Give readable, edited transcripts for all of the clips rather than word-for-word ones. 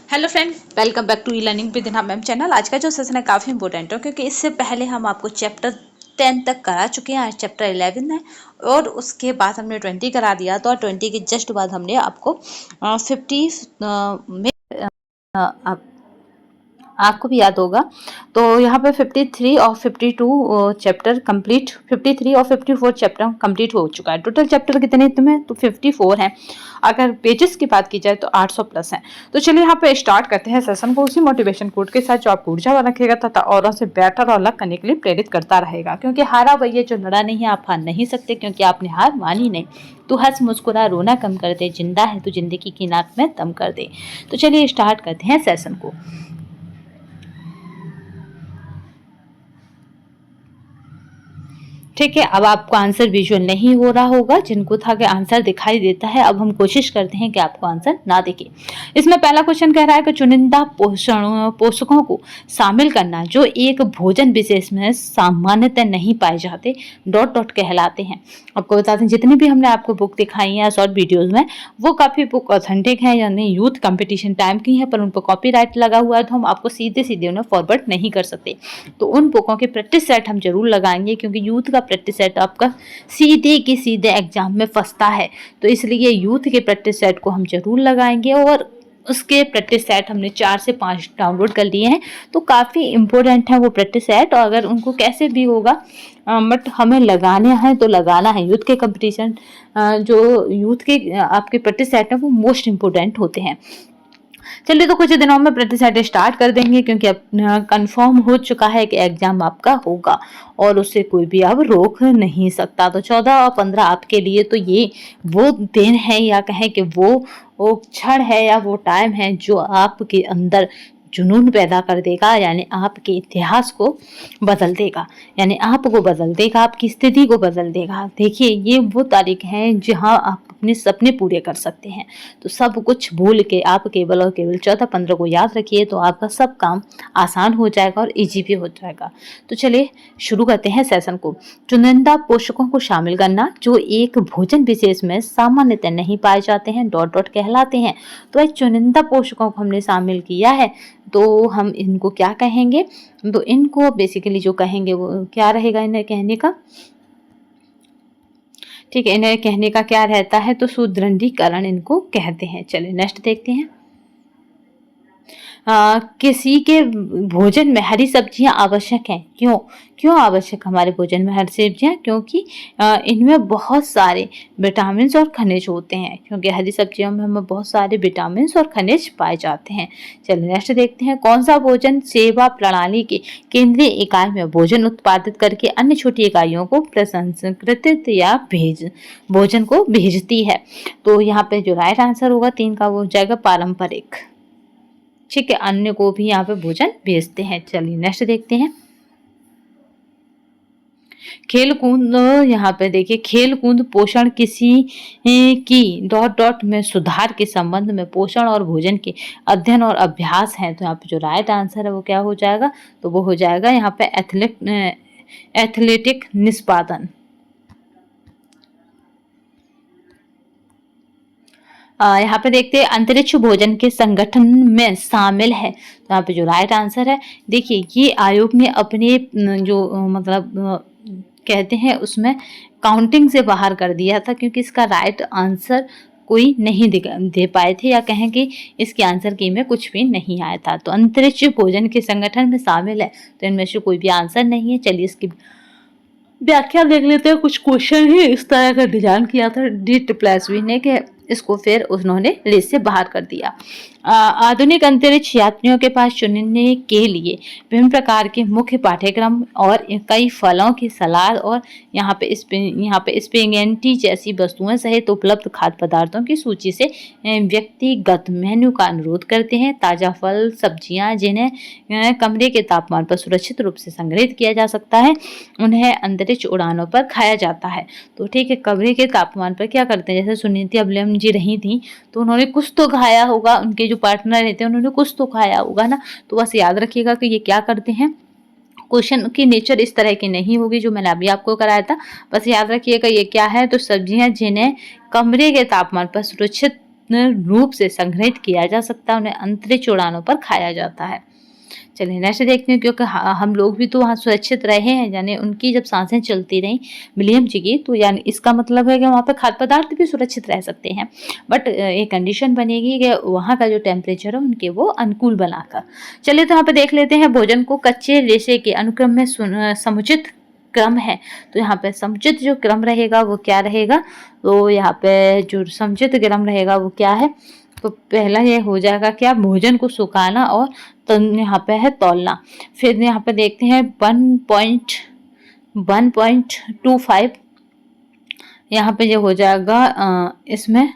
Hello friend, welcome back to e learning with Hina ma'am channel. आज का जो session है काफ़ी इंपॉर्टेंट है क्योंकि इससे पहले हम आपको चैप्टर 10 तक करा चुके हैं। आज चैप्टर 11 है और उसके बाद हमने 20 करा दिया था और 20 के जस्ट बाद हमने आपको 50 में आपको भी याद होगा। तो यहाँ पे 53 और 52 चैप्टर कंप्लीट, 53 और 54 चैप्टर कंप्लीट हो चुका है। टोटल चैप्टर कितने इसमें? तो 54 हैं। अगर पेजेस की बात की जाए तो 800 प्लस हैं। तो चलिए यहाँ पे स्टार्ट करते हैं सेशन को उसी मोटिवेशन कोड के साथ जो आपको ऊर्जा रखेगा तथा औरों से बेटर और अलग करने के लिए प्रेरित करता रहेगा। क्योंकि हारा वही है जो लड़ा नहीं है, आप हार नहीं सकते क्योंकि आपने हार मानी नहीं। तो हंस मुस्कुरा रोना कम कर दे, जिंदा है तो जिंदगी की नाक में दम कर दे। तो चलिए स्टार्ट करते हैं सेशन को। ठीक है, अब आपको आंसर विजुअल नहीं हो रहा होगा, जिनको था कि आंसर दिखाई देता है। अब हम कोशिश करते हैं कि आपको आंसर ना दिखे। इसमें पहला क्वेश्चन कह रहा है कि चुनिंदा पोषकों को शामिल करना जो एक भोजन विशेष में सामान्यतः नहीं पाए जाते डॉट डॉट कहलाते हैं। आपको बताते हैं जितनी भी हमने आपको बुक दिखाई है शॉर्ट वीडियोज में, वो काफ़ी बुक ऑथेंटिक है, यानी यूथ कंपटीशन टाइम की है, पर उन पर कॉपीराइट लगा हुआ है तो हम आपको सीधे सीधे उन्हें फॉरवर्ड नहीं कर सकते। तो उन बुकों के प्रैक्टिस सेट हम जरूर लगाएंगे क्योंकि यूथ का प्रैक्टिस सेट आपका सीधे के सीधे एग्जाम में फंसता है। तो इसलिए यूथ के प्रैक्टिस सेट को हम जरूर लगाएंगे और उसके प्रैक्टिस सेट हमने 4 से 5 डाउनलोड कर लिए हैं। तो काफ़ी इम्पोर्टेंट है वो प्रैक्टिस सेट, और अगर उनको कैसे भी होगा बट हमें लगाने हैं तो लगाना है। यूथ के कंपटीशन जो यूथ के आपके प्रैक्टिस सेट है वो मोस्ट इम्पोर्टेंट होते हैं। चलिए, तो कुछ दिनों में प्रैक्टिस सेट स्टार्ट कर देंगे क्योंकि अब कंफर्म हो चुका है कि एग्जाम आपका होगा और उससे कोई भी अब रोक नहीं सकता। तो 14 और 15 आपके लिए तो ये वो दिन है, या कहें कि वो क्षण है या वो टाइम है जो आपके अंदर जुनून पैदा कर देगा, यानी आपके इतिहास को बदल देगा, यानी आपको बदल देगा, आपकी स्थिति को बदल देगा। देखिए, ये वो तारीख है जहां आप अपने सपने पूरे कर सकते हैं। तो सब कुछ भूल के आप केवल और केवल 14-15 को याद रखिए, तो आपका सब काम आसान हो जाएगा और इजी भी हो जाएगा। तो चलिए शुरू करते हैं सेशन को। चुनिंदा पोषकों को शामिल करना जो एक भोजन विशेष में सामान्यतः नहीं पाए जाते हैं डॉट डॉट कहलाते हैं। तो चुनिंदा पोषकों को हमने शामिल किया है, तो हम इनको क्या कहेंगे? तो इनको बेसिकली जो कहेंगे वो क्या रहेगा इन्हें कहने का? ठीक है, इन्हें कहने का क्या रहता है? तो सुदृढ़ीकरण इनको कहते हैं। चलिए नेक्स्ट देखते हैं। किसी के भोजन में हरी सब्जियां आवश्यक हैं। क्यों आवश्यक हमारे भोजन में हरी सब्जियां? क्योंकि इनमें बहुत सारे विटामिन और खनिज होते हैं, क्योंकि हरी सब्जियों में हमें बहुत सारे विटामिन और खनिज पाए जाते हैं। चलिए नेक्स्ट देखते हैं। कौन सा भोजन सेवा प्रणाली के केंद्रीय इकाई में भोजन उत्पादित करके अन्य छोटी इकाइयों को प्रसंस्कृत या भोजन को भेजती है? तो यहाँ पे जो राइट आंसर होगा 3 का वो हो जाएगा पारंपरिक। ठीक है, अन्य को भी यहाँ पे भोजन भेजते हैं। चलिए नेक्स्ट देखते हैं। खेल कूद, यहाँ पे देखिए, खेल कूद पोषण किसी की डॉट डॉट में सुधार के संबंध में पोषण और भोजन के अध्ययन और अभ्यास है। तो यहाँ पे जो राइट आंसर है वो क्या हो जाएगा? तो वो हो जाएगा यहाँ पे एथलेटिक निष्पादन। यहाँ पे देखते हैं अंतरिक्ष भोजन के संगठन में शामिल है। तो यहाँ पे जो राइट आंसर है, देखिए ये आयोग ने अपने जो मतलब कहते हैं उसमें काउंटिंग से बाहर कर दिया था, क्योंकि इसका राइट आंसर कोई नहीं दे पाए थे, या कहें कि इसके आंसर की में कुछ भी नहीं आया था। तो अंतरिक्ष भोजन के संगठन में शामिल है, तो इनमें से कोई भी आंसर नहीं है। चलिए इसकी व्याख्या देख लेते हैं। कुछ क्वेश्चन ही इस तरह का डिजाइन किया था डी.प्लस.वी ने कि इसको फिर उन्होंने लिस्ट से बाहर कर दिया। आधुनिक अंतरिक्ष यात्रियों के पास चुनने के लिए विभिन्न प्रकार के मुख्य पाठ्यक्रम और कई फलों की सलाद और यहाँ पे स्पेगेटी जैसी वस्तुएं सहित उपलब्ध खाद्य पदार्थों की सूची से व्यक्तिगत मेन्यू का अनुरोध करते हैं। ताज़ा फल सब्जियां जिन्हें कमरे के तापमान पर सुरक्षित रूप से संग्रहित किया जा सकता है, उन्हें अंतरिक्ष उड़ानों पर खाया जाता है। तो ठीक है, कमरे के तापमान पर क्या करते हैं? जैसे सुनीति अबलेम जी रही थी तो उन्होंने कुछ तो खाया होगा, उनके जो पार्टनर रहते हैं उन्होंने कुछ तो खाया होगा ना। तो बस याद रखिएगा कि ये क्या करते हैं। क्वेश्चन की नेचर इस तरह की नहीं होगी जो मैंने अभी आपको कराया था। बस याद रखिएगा ये क्या है। तो सब्जियां जिन्हें कमरे के तापमान पर सुरक्षित रूप से संग्रहित किया जा सकता है, उन्हें अंतरिक्ष उड़ानों पर खाया जाता है। चलिए नेक्स्ट देखते हैं, क्योंकि हम लोग भी तो वहाँ सुरक्षित रहे हैं, यानी उनकी जब सांसें चलती रहीं विलियम जी की, तो यानी इसका मतलब है कि वहाँ पर खाद्य पदार्थ भी सुरक्षित रह सकते हैं। बट एक कंडीशन बनेगी कि वहाँ का जो टेम्परेचर है उनके वो अनुकूल बनाकर। चलिए तो यहाँ पे देख लेते हैं, भोजन को कच्चे रेशे के अनुक्रम में समुचित क्रम है। तो यहाँ पे समुचित जो क्रम रहेगा वो क्या रहेगा, तो यहाँ पे जो समुचित क्रम रहेगा वो क्या है, तो पहला ये हो जाएगा क्या, भोजन को सुखाना और तो यहाँ पे है तौलना। फिर यहाँ पे देखते हैं 1.25 यहाँ पे जो हो जाएगा इसमें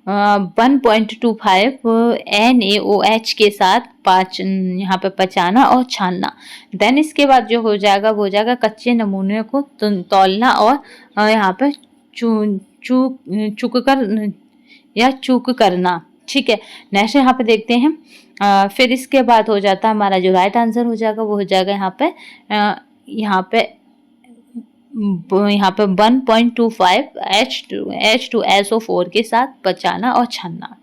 1.25 NaOH के साथ यहाँ पे पचाना और छानना। देन इसके बाद जो हो जाएगा वो हो जाएगा कच्चे नमूने को तौलना और यहाँ पे चूक करना। ठीक है, नेक्स्ट यहाँ पे देखते हैं, फिर इसके बाद हो जाता है हमारा जो राइट आंसर हो जाएगा वो हो जाएगा यहाँ पे 1.25 H2SO4 के साथ पचाना और छानना।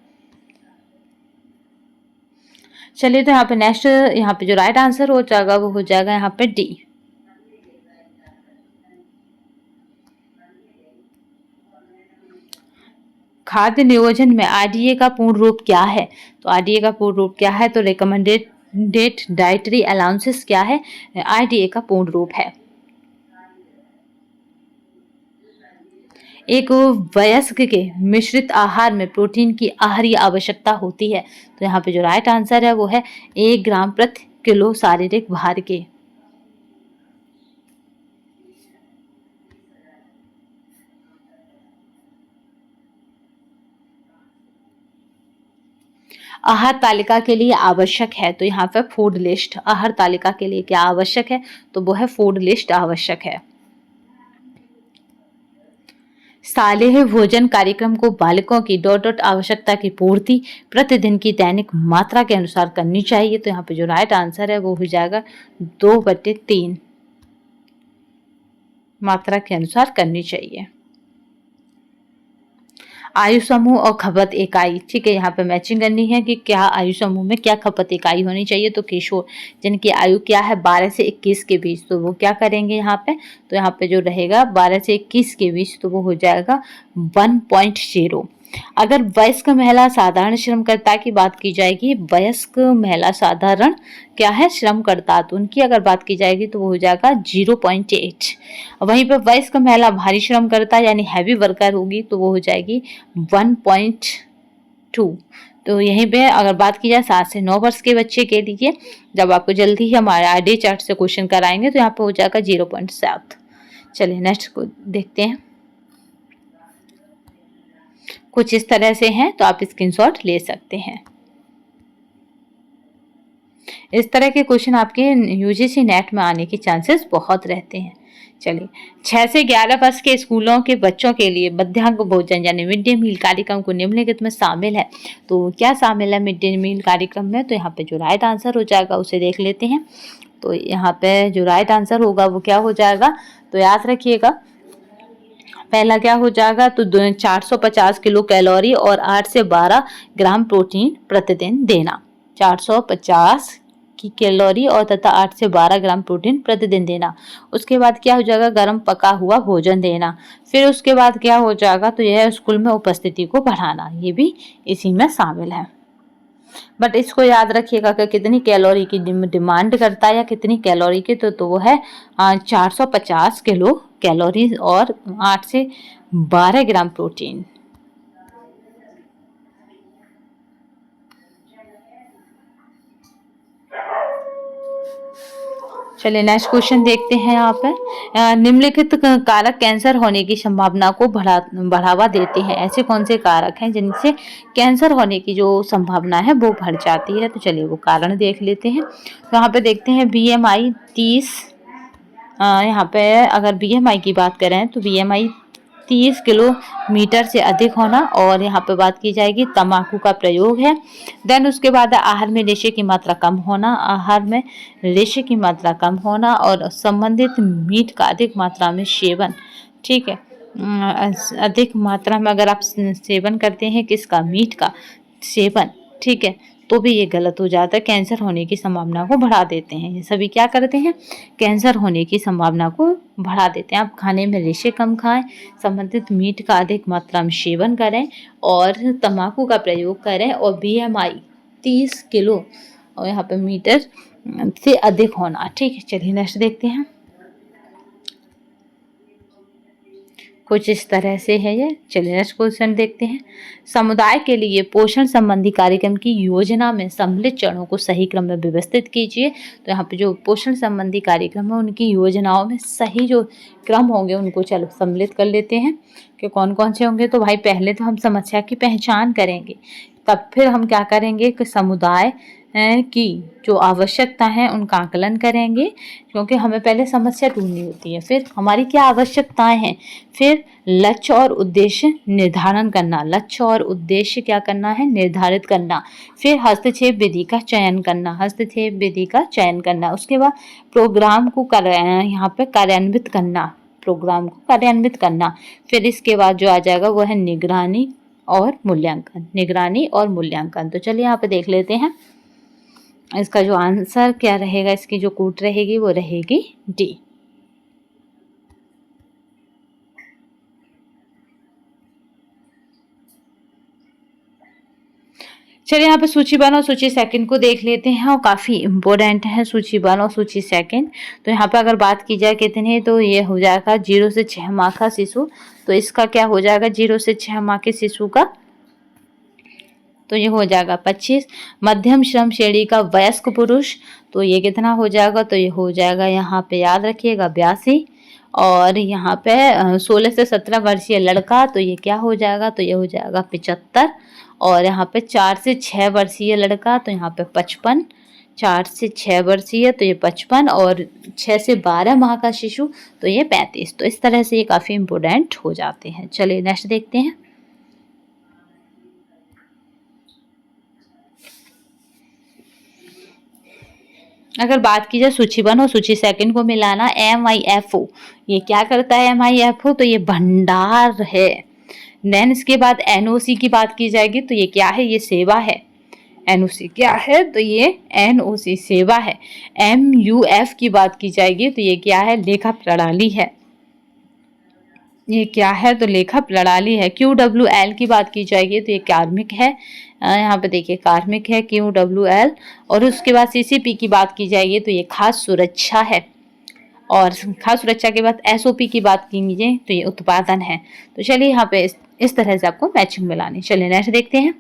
चलिए तो यहाँ पे नेक्स्ट यहाँ पे जो राइट आंसर हो जाएगा वो हो जाएगा यहाँ पे डी। खाद्य नियोजन में आरडीए का पूर्ण रूप क्या है, तो आरडीए का पूर्ण रूप क्या है, तो रिकमेंडेड डाइटरी अलाउंसेस क्या है, आरडीए का पूर्ण रूप है। एक वयस्क के मिश्रित आहार में प्रोटीन की आहारीय आवश्यकता होती है, तो यहाँ पे जो राइट आंसर है वो है 1 ग्राम प्रति किलो शारीरिक भार के। आहार तालिका के लिए आवश्यक है, तो यहाँ पे फूड लिस्ट आहार तालिका के लिए क्या आवश्यक है, तो वो है फूड लिस्ट आवश्यक है। सालेह भोजन कार्यक्रम को बालकों की डॉट आवश्यकता की पूर्ति प्रतिदिन की दैनिक मात्रा के अनुसार करनी चाहिए, तो यहाँ पे जो राइट आंसर है वो हो जाएगा 2/3 मात्रा के अनुसार करनी चाहिए। आयु समूह और खपत इकाई, ठीक है, यहाँ पे मैचिंग करनी है कि क्या आयु समूह में क्या खपत इकाई होनी चाहिए, तो किशोर जिनकी आयु क्या है 12 से 21 के बीच, तो वो क्या करेंगे यहाँ पे, तो यहाँ पे जो रहेगा 12 से 21 के बीच, तो वो हो जाएगा 1.0। अगर वयस्क महिला साधारण श्रमकर्ता की बात की जाएगी, वयस्क महिला साधारण क्या है श्रमकर्ता, तो उनकी अगर बात की जाएगी तो वो हो जाएगा 0.8। वहीं पर वयस्क महिला भारी श्रमकर्ता यानी हैवी वर्कर होगी तो वो हो जाएगी 1.2। तो यहीं पे अगर बात की जाए 7 से 9 वर्ष के बच्चे के लिए, जब आपको जल्दी ही हमारे आरडी चार्ट से क्वेश्चन कराएंगे तो यहाँ पे हो जाएगा 0.7। चलिए नेक्स्ट को देखते हैं, कुछ इस तरह से हैं, तो आप स्क्रीनशॉट ले सकते हैं। इस तरह के क्वेश्चन आपके यूजीसी नेट में आने के चांसेस बहुत रहते हैं। चलिए 6 से 11 वर्ष के स्कूलों के बच्चों के लिए मध्याह्न भोजन यानी मिड डे मील कार्यक्रम को निम्नलिखित में शामिल है, तो क्या शामिल है मिड डे मील कार्यक्रम में, तो यहाँ पे जो राइट आंसर हो जाएगा उसे देख लेते हैं। तो यहाँ पे जो राइट आंसर होगा वो क्या हो जाएगा, तो याद रखिएगा पहला क्या हो जाएगा, तो 450 किलो कैलोरी और 8 से 12 ग्राम प्रोटीन प्रतिदिन देना। 450 की कैलोरी और तथा 8 से 12 ग्राम प्रोटीन प्रतिदिन देना। उसके बाद क्या हो जाएगा, गर्म पका हुआ भोजन देना। फिर उसके बाद क्या हो जाएगा, तो यह स्कूल में उपस्थिति को बढ़ाना, ये भी इसी में शामिल है। बट इसको याद रखिएगा कि कितनी कैलोरी की डिमांड करता है या कितनी कैलोरी की, तो वो है 450 किलो कैलोरी और 8 से 12 ग्राम प्रोटीन। चलिए नेक्स्ट क्वेश्चन देखते हैं। यहाँ पे निम्नलिखित कारक कैंसर होने की संभावना को बढ़ावा देते हैं। ऐसे कौन से कारक हैं जिनसे कैंसर होने की जो संभावना है वो बढ़ जाती है, तो चलिए वो कारण देख लेते हैं। तो यहाँ पे देखते हैं BMI 30, यहाँ पे अगर BMI की बात करें तो BMI 30 किलोमीटर से अधिक होना, और यहाँ पे बात की जाएगी तंबाकू का प्रयोग है। देन उसके बाद आहार में रेशे की मात्रा कम होना, आहार में रेशे की मात्रा कम होना और संबंधित मीट का अधिक मात्रा में सेवन, ठीक है। अधिक मात्रा में अगर आप सेवन करते हैं किसका, मीट का सेवन, ठीक है, तो भी ये गलत हो जाता है, कैंसर होने की संभावना को बढ़ा देते हैं। ये सभी क्या करते हैं, कैंसर होने की संभावना को बढ़ा देते हैं। आप खाने में रेशे कम खाएं, संबंधित मीट का अधिक मात्रा में सेवन करें और तंबाकू का प्रयोग करें और BMI 30 किलो और यहाँ पे मीटर से अधिक होना, ठीक है। चलिए नेक्स्ट देखते हैं। कुछ इस तरह से है ये। चलिए नेक्स्ट क्वेश्चन देखते हैं। समुदाय के लिए पोषण संबंधी कार्यक्रम की योजना में सम्मिलित चरणों को सही क्रम में व्यवस्थित कीजिए। तो यहाँ पे जो पोषण संबंधी कार्यक्रम है उनकी योजनाओं में सही जो क्रम होंगे उनको चलो सम्मिलित कर लेते हैं कि कौन कौन से होंगे। तो भाई पहले तो हम समस्या की पहचान करेंगे, तब फिर हम क्या करेंगे कि समुदाय की जो आवश्यकता है उनका आकलन करेंगे, क्योंकि हमें पहले समस्या ढूंढनी होती है, फिर हमारी क्या आवश्यकताएं हैं, फिर लक्ष्य और उद्देश्य निर्धारण करना, लक्ष्य और उद्देश्य क्या करना है, निर्धारित करना, फिर हस्तक्षेप विधि का चयन करना, हस्तक्षेप विधि का चयन करना, उसके बाद प्रोग्राम को यहाँ पे कार्यान्वित करना, प्रोग्राम को कार्यान्वित करना, फिर इसके बाद जो आ जाएगा वो है निगरानी और मूल्यांकन, निगरानी और मूल्यांकन। तो चलिए यहाँ पे देख लेते हैं इसका जो आंसर क्या रहेगा, इसकी जो कूट रहेगी वो रहेगी डी। चलिए यहाँ पे सूची 1 और सूची 2 को देख लेते हैं और काफ़ी इम्पोर्टेंट है सूची 1 और सूची 2। तो यहाँ पे अगर बात की जाए कितने, तो ये हो जाएगा 0 से 6 माह का शिशु, तो इसका क्या हो जाएगा 0 से 6 माह के शिशु का, तो ये हो जाएगा 25। मध्यम श्रम श्रेणी का वयस्क पुरुष, तो ये कितना हो जाएगा, तो ये हो जाएगा यहाँ पे याद रखिएगा 82। और यहाँ पे 16 से 17 वर्षीय लड़का, तो ये क्या हो जाएगा, तो ये हो जाएगा 75। और यहाँ पे 4 से 6 वर्षीय लड़का, तो यहाँ पे 55, 4 से 6 वर्षीय तो ये 55, और 6 से 12 माह का शिशु तो ये 35। तो इस तरह से ये काफ़ी इम्पोर्टेंट हो जाते हैं। चलिए नेक्स्ट देखते हैं। अगर बात की जाए सूची 1 और सूची 2 को मिलाना, MIFO, ये क्या करता है MIFO, तो ये भंडार है। देन इसके बाद NOC की बात की जाएगी, तो ये क्या है, ये सेवा है। NOC क्या है, तो ये NOC सेवा है। MUF की बात की जाएगी, तो ये क्या है, लेखा प्रणाली है। ये क्या है, तो लेखा प्रणाली है। QWL की बात की जाएगी, तो ये कार्मिक है। यहाँ पे देखिए कार्मिक है QWL। और उसके बाद CCP की बात की जाएगी, तो ये खास सुरक्षा है। और खास सुरक्षा के बाद SOP की बात कीजिए, तो ये उत्पादन है। तो चलिए यहाँ पे इस तरह से आपको मैचिंग मिलानी। चलिए नेक्स्ट देखते हैं।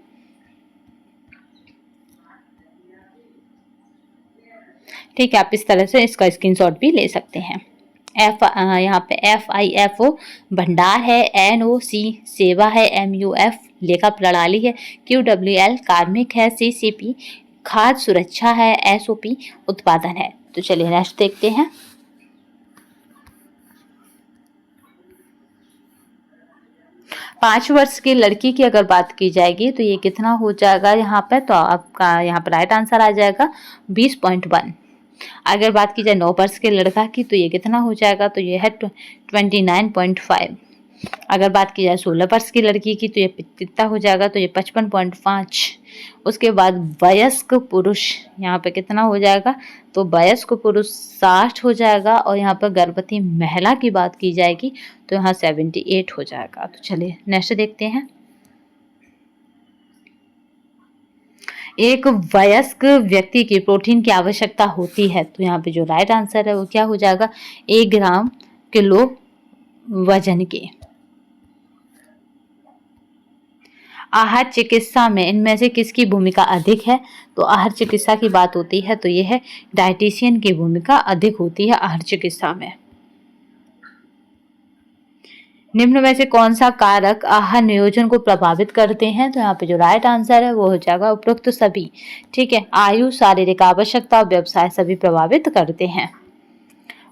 ठीक है, आप इस तरह से इसका स्क्रीनशॉट भी ले सकते हैं। यहाँ पे FIFO भंडार है, NOC सेवा है, MUF लेखा प्रणाली है, QWL कार्मिक है, CCP खाद्य सुरक्षा है, SOP उत्पादन है। तो चलिए नेक्स्ट देखते हैं। पाँच वर्ष की लड़की की अगर बात की जाएगी, तो ये कितना हो जाएगा यहाँ पे, तो आपका यहाँ पर राइट आंसर आ जाएगा 20.1। अगर बात की जाए 9 वर्ष के लड़का की, तो ये कितना हो जाएगा, तो ये है 29.5। अगर बात की जाए 16 वर्ष की लड़की की, तो ये कितना हो जाएगा, तो ये 55.5। उसके बाद वयस्क पुरुष यहाँ पे कितना हो जाएगा, तो वयस्क पुरुष 60 हो जाएगा। और यहाँ पर गर्भवती महिला की बात की जाएगी, तो यहाँ 78 हो जाएगा। तो चलिए नेक्स्ट देखते हैं। एक वयस्क व्यक्ति की प्रोटीन की आवश्यकता होती है, तो यहाँ पे जो राइट आंसर है वो क्या हो जाएगा, 1 ग्राम किलो वजन के। आहार चिकित्सा में इनमें से किसकी भूमिका अधिक है, तो आहार चिकित्सा की बात होती है, तो ये है डाइटिशियन की भूमिका अधिक होती है आहार चिकित्सा में। निम्न में से कौन सा कारक आहार नियोजन को प्रभावित करते हैं, तो यहाँ पे जो राइट आंसर है वो हो जाएगा उपरोक्त सभी। ठीक है, आयु, शारीरिक आवश्यकता और व्यवसाय सभी प्रभावित करते हैं।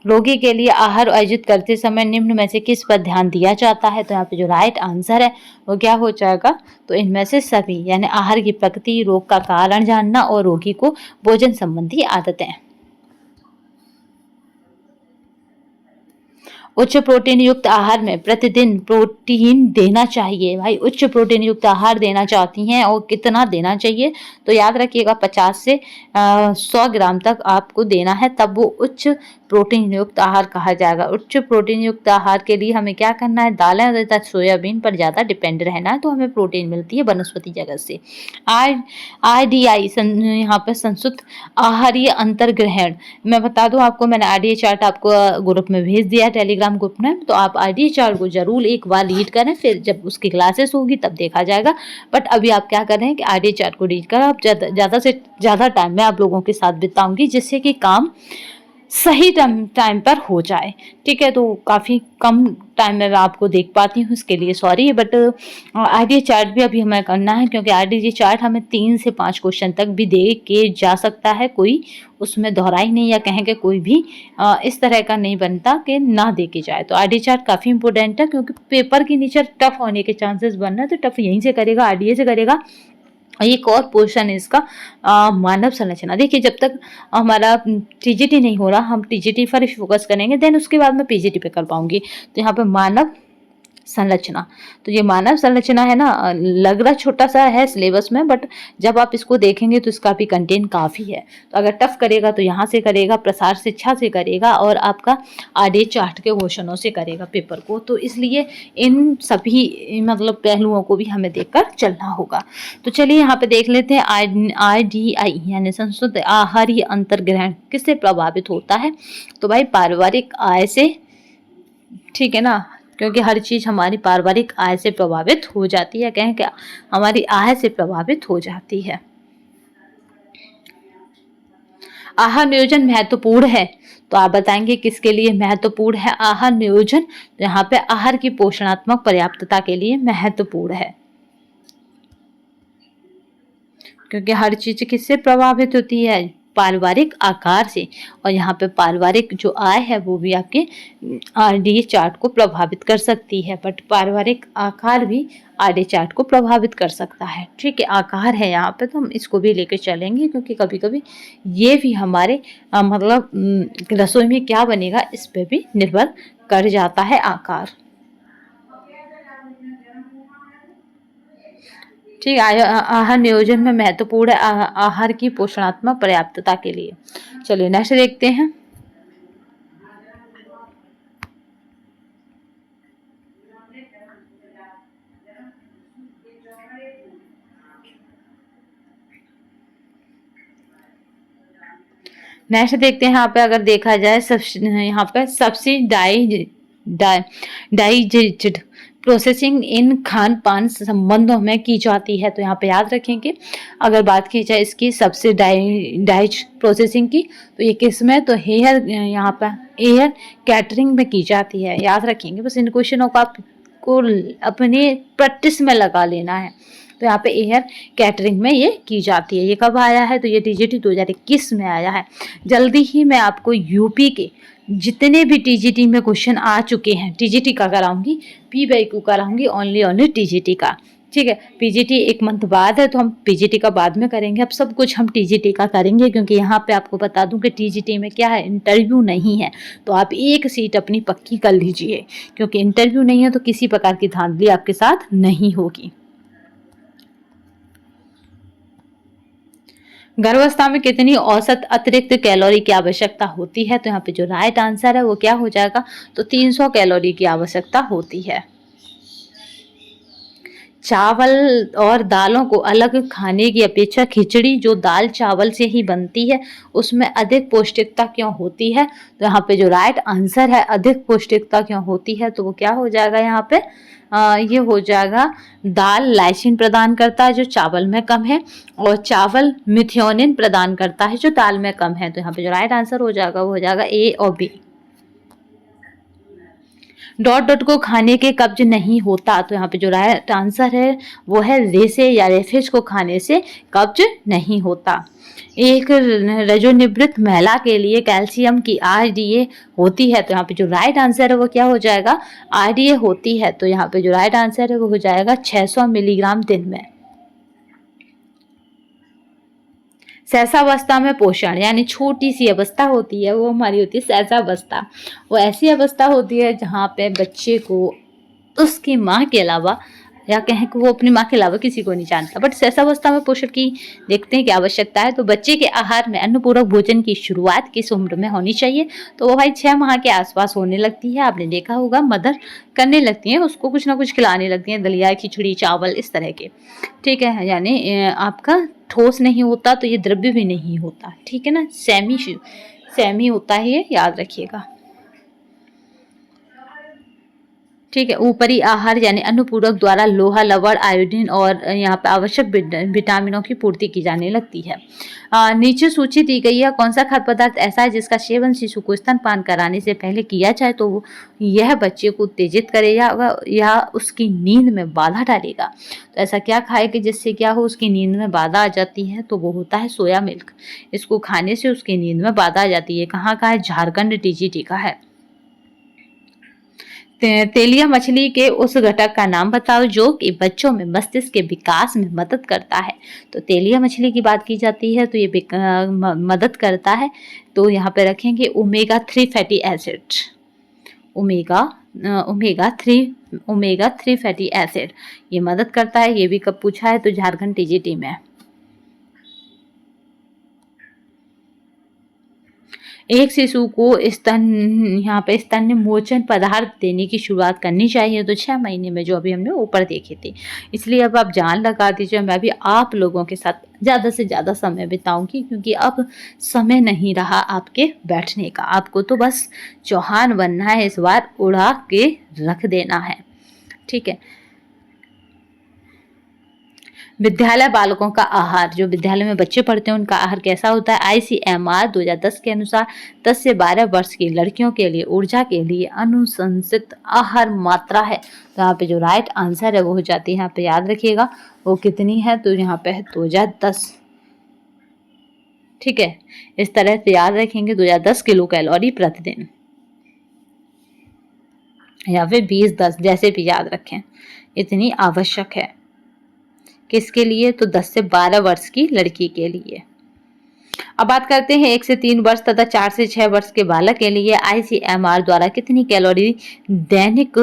रोगी के लिए आहार आयोजित करते समय निम्न में से किस पर ध्यान दिया जाता है, तो यहाँ पे जो राइट आंसर है वो क्या हो जाएगा, तो इनमें से सभी, यानी आहार की प्रकृति, रोग का कारण जानना और रोगी को भोजन संबंधी आदतें। उच्च प्रोटीन युक्त आहार में प्रतिदिन प्रोटीन देना चाहिए। भाई उच्च प्रोटीन युक्त आहार देना चाहती हैं और कितना देना चाहिए, तो याद रखिएगा 50 से 100 ग्राम तक आपको देना है, तब वो उच्च प्रोटीन युक्त आहार कहा जाएगा। उच्च प्रोटीन युक्त आहार के लिए हमें क्या करना है, दालें तथा सोयाबीन पर ज़्यादा डिपेंड रहना है, तो हमें प्रोटीन मिलती है वनस्पति जगत से। RDI यहाँ पर संसुत आहारीय अंतर्ग्रहण, मैं बता दूं आपको, मैंने RDI चार्ट आपको ग्रुप में भेज दिया है, टेलीग्राम ग्रुप में, तो आप RDI चार्ट को जरूर एक बार रीड करें, फिर जब उसकी क्लासेस होगी तब देखा जाएगा। बट अभी आप क्या कर रहे हैं कि RDI चार्ट को रीड कर, आप ज़्यादा से ज़्यादा टाइम मैं आप लोगों के साथ बिताऊंगी, जिससे कि काम सही टाइम पर हो जाए। ठीक है, तो काफ़ी कम टाइम में मैं आपको देख पाती हूँ, इसके लिए सॉरी। बट RDI चार्ट भी अभी हमें करना है, क्योंकि RDI चार्ट हमें 3 से 5 क्वेश्चन तक भी दे के जा सकता है, कोई उसमें दोहराई नहीं, या कहेंगे कोई भी इस तरह का नहीं बनता कि ना दे के जाए। तो RDI चार्ट काफ़ी इंपॉर्टेंट है, क्योंकि पेपर के नीचे टफ होने के चांसेस बन रहे हैं, तो टफ यहीं से करेगा, RDI से करेगा। एक और पोर्शन है इसका मानव संरचना। देखिए, जब तक हमारा TGT नहीं हो रहा, हम TGT पर फोकस करेंगे, देन उसके बाद मैं PGT पे कर पाऊंगी। तो यहाँ पे मानव संरचना, तो ये मानव संरचना है ना, लग रहा छोटा सा है सिलेबस में, बट जब आप इसको देखेंगे तो इसका भी कंटेंट काफ़ी है। तो अगर टफ करेगा तो यहाँ से करेगा, प्रसार शिक्षा से करेगा, और आपका RDI चार्ट के क्वेश्चनों से करेगा पेपर को। तो इसलिए इन सभी मतलब पहलुओं को भी हमें देखकर चलना होगा। तो चलिए यहाँ पे देख लेते हैं RDI यानी संस्कृत आहारीय अंतर्ग्रहण किससे प्रभावित होता है। तो भाई पारिवारिक आय से, ठीक है ना, क्योंकि हर चीज़ हमारी पारिवारिक आय से प्रभावित हो जाती है, कहें क्या, हमारी आय से प्रभावित हो जाती है। आहार नियोजन महत्वपूर्ण है, तो आप बताएंगे किसके लिए महत्वपूर्ण है आहार नियोजन। तो यहाँ पे आहार की पोषणात्मक पर्याप्तता के लिए महत्वपूर्ण है, क्योंकि हर चीज किससे प्रभावित होती है, पारिवारिक आकार से। और यहाँ पे पारिवारिक जो आय है वो भी आपके RDI चार्ट को प्रभावित कर सकती है, बट पारिवारिक आकार भी RDI चार्ट को प्रभावित कर सकता है। ठीक है, आकार है यहाँ पे, तो हम इसको भी लेकर चलेंगे, क्योंकि कभी कभी ये भी हमारे मतलब रसोई में क्या बनेगा इस पे भी निर्भर कर जाता है आकार। ठीक है, आहार नियोजन में महत्वपूर्ण है आहार की पोषणात्मक पर्याप्तता के लिए। चलिए नेक्स्ट देखते हैं। नेक्स्ट देखते हैं, यहाँ पे अगर देखा जाए यहाँ पे सब्सिडाइज्ड प्रोसेसिंग इन खान पान संबंधों में की जाती है। तो यहाँ पे याद रखें कि अगर बात की जाए इसकी सब्सिडाइज्ड प्रोसेसिंग की, तो ये किस में, तो हेयर, यहाँ पे हेयर कैटरिंग में की जाती है। याद रखेंगे, बस इन क्वेश्चनों को आपको अपने प्रैक्टिस में लगा लेना है। तो यहाँ पे एयर कैटरिंग में ये की जाती है। ये कब आया है, तो ये TGT 2021 में आया है। जल्दी ही मैं आपको यूपी के जितने भी TGT में क्वेश्चन आ चुके हैं, TGT का कराऊंगी, PYQ कराऊंगी, ओनली TGT का। ठीक है, PGT एक मंथ बाद है, तो हम PGT का बाद में करेंगे। अब सब कुछ हम TGT का करेंगे, क्योंकि यहाँ पे आपको बता दूं कि TGT में क्या है, इंटरव्यू नहीं है, तो आप एक सीट अपनी पक्की कर लीजिए, क्योंकि इंटरव्यू नहीं है तो किसी प्रकार की धांधली आपके साथ नहीं होगी। गर्भावस्था में कितनी औसत अतिरिक्त कैलोरी की आवश्यकता होती है, तो यहाँ पे जो राइट आंसर है वो क्या हो जाएगा, तो 300 कैलोरी की आवश्यकता होती है। चावल और दालों को अलग खाने की अपेक्षा खिचड़ी जो दाल चावल से ही बनती है उसमें अधिक पौष्टिकता क्यों होती है। तो यहाँ पे जो राइट आंसर है अधिक पौष्टिकता क्यों होती है, तो वो क्या हो जाएगा यहाँ पे, ये हो जाएगा दाल लाइसिन प्रदान करता है जो चावल में कम है, और चावल मिथियोनिन प्रदान करता है जो दाल में कम है। तो यहाँ पे जो राइट आंसर हो जाएगा वो हो जाएगा A और B। डॉट डॉट को खाने के कब्ज नहीं होता, तो यहाँ पे जो राइट आंसर है वो है रेसे या रेफेज को खाने से कब्ज नहीं होता। एक रजोनिवृत्त महिला के लिए कैल्शियम की RDA होती है, तो यहाँ पे जो राइट आंसर है वो क्या हो जाएगा, RDA होती है। तो यहाँ पे जो राइट आंसर है वो हो जाएगा 600 मिलीग्राम दिन में। सहसावस्था में पोषण यानी छोटी सी अवस्था होती है, वो हमारी होती है सहसावस्था। वो ऐसी अवस्था होती है जहाँ पे बच्चे को उसकी माँ के अलावा, या कहें कि वो अपनी माँ के अलावा किसी को नहीं जानता। बट सहसावस्था में पोषण की देखते हैं क्या आवश्यकता है। तो बच्चे के आहार में अन्नपूरक भोजन की शुरुआत किस उम्र में होनी चाहिए? तो वो भाई 6 माह के आसपास होने लगती है। आपने देखा होगा मदर करने लगती हैं, उसको कुछ ना कुछ खिलाने लगती हैं, दलिया, खिचड़ी, चावल, इस तरह के। ठीक है, यानी आपका ठोस नहीं होता तो ये द्रव्य भी नहीं होता। ठीक है ना, सेमी होता है ये, याद रखिएगा। ठीक है, ऊपरी आहार यानी अनुपूरक द्वारा लोहा, लवण, आयोडीन और यहाँ पे आवश्यक विटामिनों की पूर्ति की जाने लगती है। नीचे सूची दी गई है, कौन सा खाद्य पदार्थ ऐसा है जिसका सेवन शिशु को स्तनपान कराने से पहले किया जाए तो यह बच्चे को उत्तेजित करेगा या उसकी नींद में बाधा डालेगा। तो ऐसा क्या खाए कि जिससे क्या हो, उसकी नींद में बाधा आ जाती है? तो वो होता है सोया मिल्क। इसको खाने से उसकी नींद में बाधा आ जाती है। कहाँ का है? झारखंड टीजीटी का है। तेलिया मछली के उस घटक का नाम बताओ जो कि बच्चों में मस्तिष्क के विकास में मदद करता है। तो तेलिया मछली की बात की जाती है तो ये मदद करता है। तो यहाँ पे रखेंगे omega 3 fatty acid. Omega 3 fatty acid ये मदद करता है। ये भी कब पूछा है? तो झारखंड टीजीटी में। एक शिशु को यहाँ पे स्तन मोचन पदार्थ देने की शुरुआत करनी चाहिए तो 6 महीने में, जो अभी हमने ऊपर देखी थी। इसलिए अब आप जान लगा दीजिए, मैं भी आप लोगों के साथ ज़्यादा से ज़्यादा समय बिताऊंगी क्योंकि अब समय नहीं रहा आपके बैठने का। आपको तो बस चौहान बनना है, इस बार उड़ा के रख देना है। ठीक है, विद्यालय बालकों का आहार, जो विद्यालय में बच्चे पढ़ते हैं उनका आहार कैसा होता है? ICMR 2010 के अनुसार 10 से 12 वर्ष की लड़कियों के लिए ऊर्जा के लिए अनुशंसित आहार मात्रा है। तो यहाँ पे जो राइट आंसर है वो हो जाती है, यहाँ पे याद रखिएगा वो कितनी है? तो यहाँ पे है 2010। ठीक है, इस तरह से याद रखेंगे 2010 किलो कैलोरी प्रतिदिन, या फिर 20-10, जैसे भी याद रखें, इतनी आवश्यक है। किसके लिए? तो 10 से 12 वर्ष की लड़की के लिए। अब बात करते हैं 1 से 3 वर्ष तथा 4 से 6 वर्ष के बालक के लिए ICMR द्वारा कितनी कैलोरी दैनिक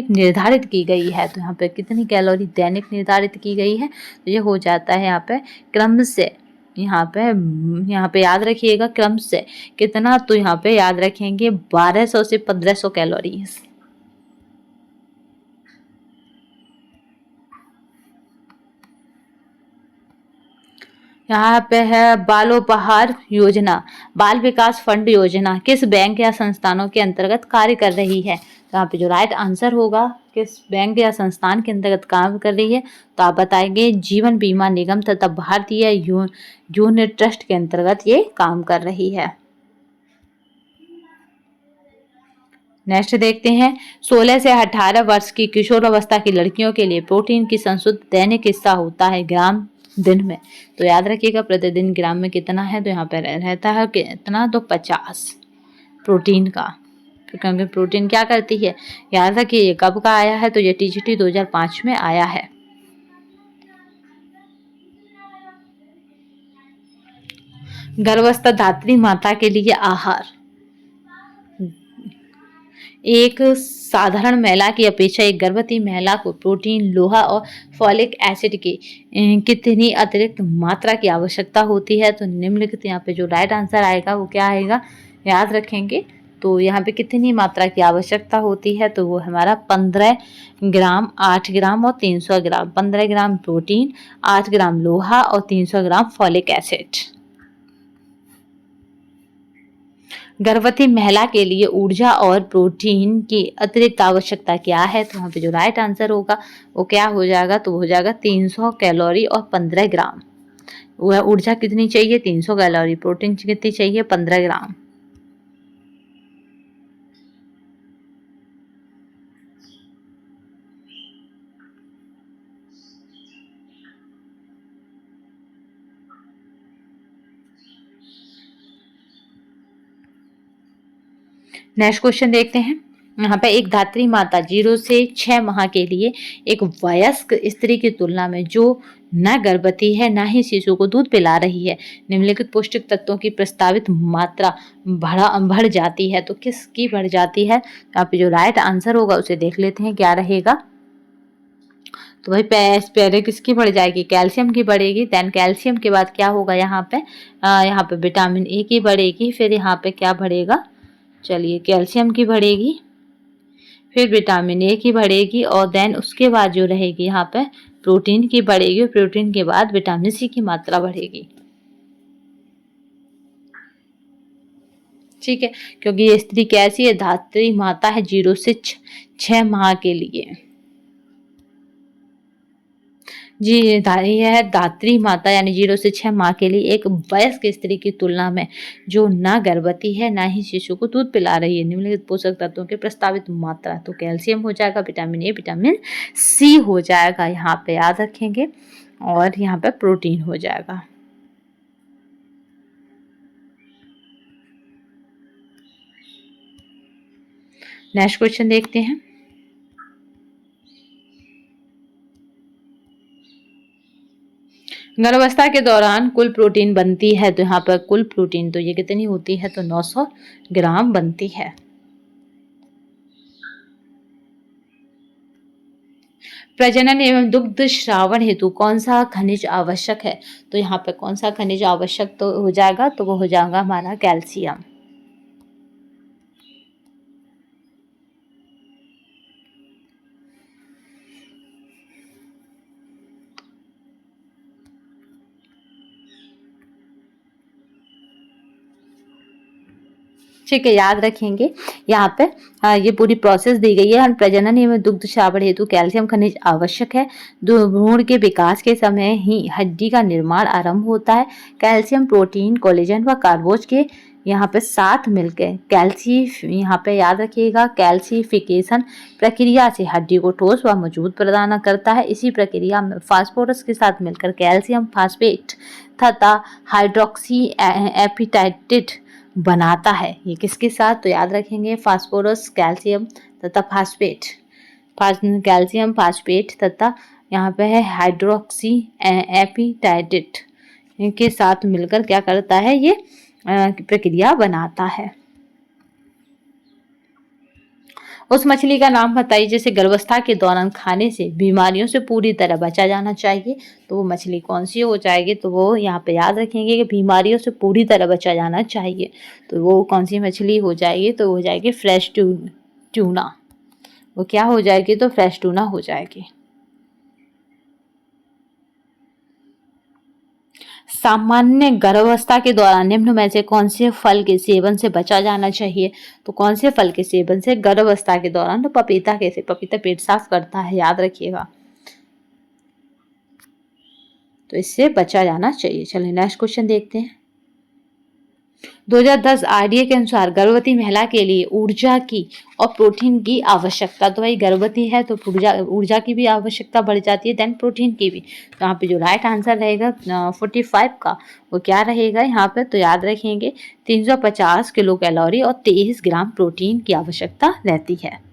निर्धारित की गई है? तो यहाँ पे कितनी कैलोरी दैनिक निर्धारित की गई है? तो ये हो जाता है यहाँ पे क्रम से, यहाँ पे याद रखिएगा क्रम से कितना, तो यहाँ पे याद रखेंगे 1200 से 1500 कैलोरी। यहाँ पे है बालोपहार योजना, बाल विकास फंड योजना किस बैंक या संस्थानों के अंतर्गत कार्य कर रही है? तो यहाँ पे जो राइट आंसर होगा किस बैंक या संस्थान के अंतर्गत काम कर रही है, तो आप बताएंगे जीवन बीमा निगम तथा भारतीय यूनिट ट्रस्ट के अंतर्गत ये काम कर रही है। नेक्स्ट देखते हैं, 16 से 18 वर्ष की किशोर अवस्था की लड़कियों के लिए प्रोटीन की संशुद्ध दैनिक हिस्सा होता है ग्राम दिन में। तो याद रखिएगा प्रतिदिन ग्राम में कितना है? तो यहाँ पर रहता है कितना? तो 50 प्रोटीन का। क्योंकि प्रोटीन क्या करती है, याद रखिए ये कब का आया है? तो ये टीजीटी 2005 में आया है। गर्भस्थ धात्री माता के लिए आहार, एक साधारण महिला की अपेक्षा एक गर्भवती महिला को प्रोटीन, लोहा और फॉलिक एसिड की कितनी अतिरिक्त मात्रा की आवश्यकता होती है? तो निम्नलिखित यहाँ पे जो राइट आंसर आएगा वो क्या आएगा? याद रखेंगे तो यहाँ पे कितनी मात्रा की आवश्यकता होती है? तो वो हमारा 15 ग्राम, 8 ग्राम और 300 ग्राम। 15 ग्राम प्रोटीन, 8 ग्राम लोहा और 300 ग्राम फॉलिक एसिड। गर्भवती महिला के लिए ऊर्जा और प्रोटीन की अतिरिक्त आवश्यकता क्या है? तो यहाँ पे जो राइट आंसर होगा वो क्या हो जाएगा? तो हो जाएगा 300 कैलोरी और 15 ग्राम। वह ऊर्जा कितनी चाहिए? 300 कैलोरी। प्रोटीन कितनी चाहिए? 15 ग्राम। नेक्स्ट क्वेश्चन देखते हैं। यहाँ पे एक धात्री माता 0 से 6 माह के लिए एक वयस्क स्त्री की तुलना में जो न गर्भवती है न ही शिशु को दूध पिला रही है, निम्नलिखित पौष्टिक तत्वों की प्रस्तावित मात्रा बढ़ जाती है। तो किसकी बढ़ जाती है? यहाँ पे जो राइट आंसर होगा उसे देख लेते हैं क्या रहेगा। तो भाई पहले किसकी बढ़ जाएगी? कैल्शियम की बढ़ेगी। देन कैल्शियम के बाद क्या होगा यहाँ पे? यहाँ पे विटामिन ए की बढ़ेगी। फिर यहाँ पे क्या बढ़ेगा? चलिए कैल्शियम की बढ़ेगी, फिर विटामिन ए की बढ़ेगी और देन उसके बाद जो रहेगी यहाँ पे प्रोटीन की बढ़ेगी। प्रोटीन के बाद विटामिन सी की मात्रा बढ़ेगी। ठीक है, क्योंकि ये स्त्री कैसी है? धात्री माता है 0 से 6 माह के लिए। जी ये है धात्री माता यानी 0 से 6 माह के लिए एक वयस्क स्त्री की तुलना में जो ना गर्भवती है ना ही शिशु को दूध पिला रही है। निम्नलिखित पोषक तत्वों की प्रस्तावित मात्रा, तो कैल्शियम हो जाएगा, विटामिन ए, विटामिन सी हो जाएगा, यहाँ पे याद रखेंगे, और यहाँ पे प्रोटीन हो जाएगा। नेक्स्ट क्वेश्चन देखते हैं। गर्भावस्था के दौरान कुल प्रोटीन बनती है, तो यहाँ पर कुल प्रोटीन तो ये कितनी होती है? तो 900 ग्राम बनती है। प्रजनन एवं दुग्ध श्रावण हेतु कौन सा खनिज आवश्यक है? तो यहाँ पे कौन सा खनिज आवश्यक तो हो जाएगा? तो वो हो जाएगा हमारा कैल्शियम। ठीक है, याद रखेंगे यहाँ पे ये पूरी प्रोसेस दी गई है। प्रजनन एवं दुग्ध श्रावण हेतु कैल्शियम खनिज आवश्यक है। भ्रूण के विकास के समय ही हड्डी का निर्माण आरंभ होता है। कैल्शियम प्रोटीन, कोलेजन व कार्बोज के यहाँ पे साथ मिलकर यहाँ पे याद रखिएगा कैल्सिफिकेशन प्रक्रिया से हड्डी को ठोस व मजबूत प्रदान करता है। इसी प्रक्रिया में फास्फोरस के साथ मिलकर कैल्शियम फास्फेट तथा हाइड्रोक्सी एपिटाइटेट बनाता है। ये किसके साथ? तो याद रखेंगे फास्फोरस, कैल्शियम तथा फास्फेट, कैल्शियम फास्फेट तथा यहाँ पे है हाइड्रोक्सी एपिटाइटेट के साथ मिलकर क्या करता है? ये प्रक्रिया बनाता है। उस मछली का नाम बताइए जिसे गर्भावस्था के दौरान खाने से बीमारियों से पूरी तरह बचा जाना चाहिए। तो वो मछली कौन सी हो जाएगी? तो वो यहाँ पे याद रखेंगे कि बीमारियों से पूरी तरह बचा जाना चाहिए। तो वो कौन सी मछली हो जाएगी? तो वो हो जाएगी फ्रेश ट्यूना। वो क्या हो जाएगी? तो फ्रेश ट्यूना हो जाएगी। सामान्य गर्भावस्था के दौरान निम्न में से कौन से फल के सेवन से बचा जाना चाहिए? तो कौन से फल के सेवन से गर्भावस्था के दौरान? तो पपीता कैसे? पपीता पेट साफ करता है, याद रखिएगा, तो इससे बचा जाना चाहिए। चलिए नेक्स्ट क्वेश्चन देखते हैं। 2010 आरडीए के अनुसार गर्भवती महिला के लिए ऊर्जा की और प्रोटीन की आवश्यकता, तो भाई गर्भवती है तो ऊर्जा की भी आवश्यकता बढ़ जाती है, देन प्रोटीन की भी। तो यहाँ पे जो राइट आंसर रहेगा 45 का, वो क्या रहेगा यहाँ पे? तो याद रखेंगे 350 किलो कैलोरी और 23 ग्राम प्रोटीन की आवश्यकता रहती है।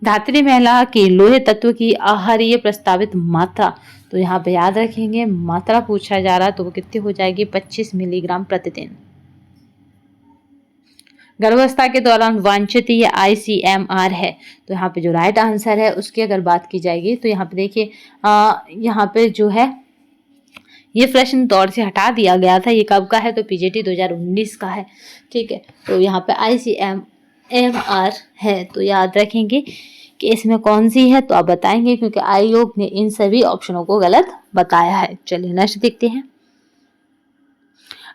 धात्री महिला के लोहे तत्व की आहारीय प्रस्तावित मात्रा, तो यहाँ पे याद रखेंगे मात्रा पूछा जा रहा है, तो वो कितनी हो जाएगी? 25 मिलीग्राम प्रतिदिन। गर्भावस्था के दौरान वांछित ये ICMR है, तो यहाँ पे जो राइट आंसर है उसकी अगर बात की जाएगी तो यहाँ पे देखिए यहाँ पे जो है ये प्रश्न दौड़ से हटा दिया गया था। ये कब का है? तो PGT 2019 का है। ठीक है, तो यहाँ पे ICMR है, तो याद रखेंगे कि इसमें कौन सी है, तो आप बताएंगे क्योंकि आयोग ने इन सभी ऑप्शनों को गलत बताया है। चलिए नेक्स्ट देखते हैं।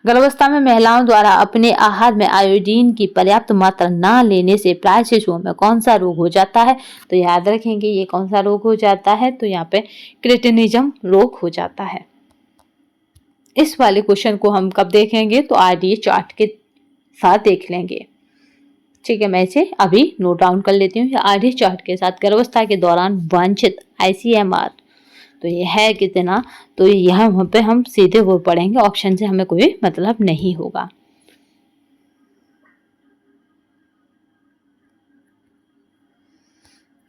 गर्भावस्था में महिलाओं द्वारा अपने आहार में आयोडीन की पर्याप्त मात्रा न लेने से प्राय शिशुओं में कौन सा रोग हो जाता है? तो याद रखेंगे ये कौन सा रोग हो जाता है? तो यहाँ पे क्रेटिनिज्म रोग हो जाता है। इस वाले क्वेश्चन को हम कब देखेंगे? तो आरडीए चार्ट के साथ देख लेंगे। ठीक है, मैं इसे अभी नोट डाउन कर लेती हूँ। आरडीए चार्ट के साथ गर्भावस्था के दौरान वांछित ICMR, तो ये है कितना? तो यहाँ पे हम सीधे वो पढ़ेंगे, ऑप्शन से हमें कोई मतलब नहीं होगा।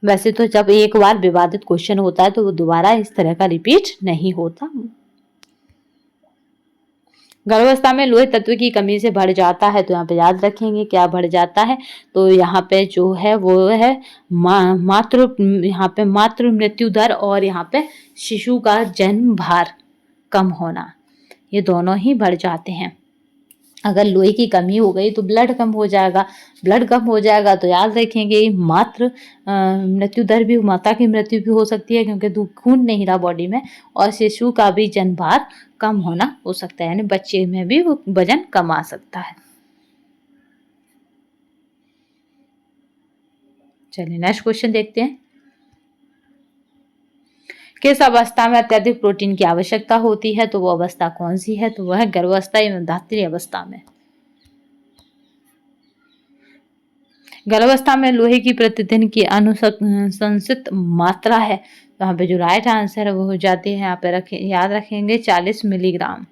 वैसे तो जब एक बार विवादित क्वेश्चन होता है तो वो दोबारा इस तरह का रिपीट नहीं होता। गर्भावस्था में लोहे तत्व की कमी से बढ़ जाता है, तो यहाँ पे याद रखेंगे क्या बढ़ जाता है, तो यहाँ पे जो है वो है मातृ यहाँ पे मातृ मृत्यु दर और यहाँ पे शिशु का जन्म भार कम होना, ये दोनों ही बढ़ जाते हैं। अगर लोहे की कमी हो गई तो ब्लड कम हो जाएगा, ब्लड कम हो जाएगा तो याद रखेंगे मात्र मृत्यु दर भी, माता की मृत्यु भी हो सकती है क्योंकि खून नहीं रहा बॉडी में, और शिशु का भी जन्म भार कम होना हो सकता है, यानी बच्चे में भी वो वजन कम आ सकता है। चलिए नेक्स्ट क्वेश्चन देखते हैं। किस अवस्था में अत्यधिक प्रोटीन की आवश्यकता होती है, तो वो अवस्था कौन सी है, तो वह है गर्भावस्था एवं धात्री अवस्था में। गर्भावस्था में लोहे की प्रतिदिन की अनुशंसित मात्रा है, तो यहाँ पे जो राइट आंसर है वो हो जाती है, यहाँ पे याद रखेंगे 40 मिलीग्राम।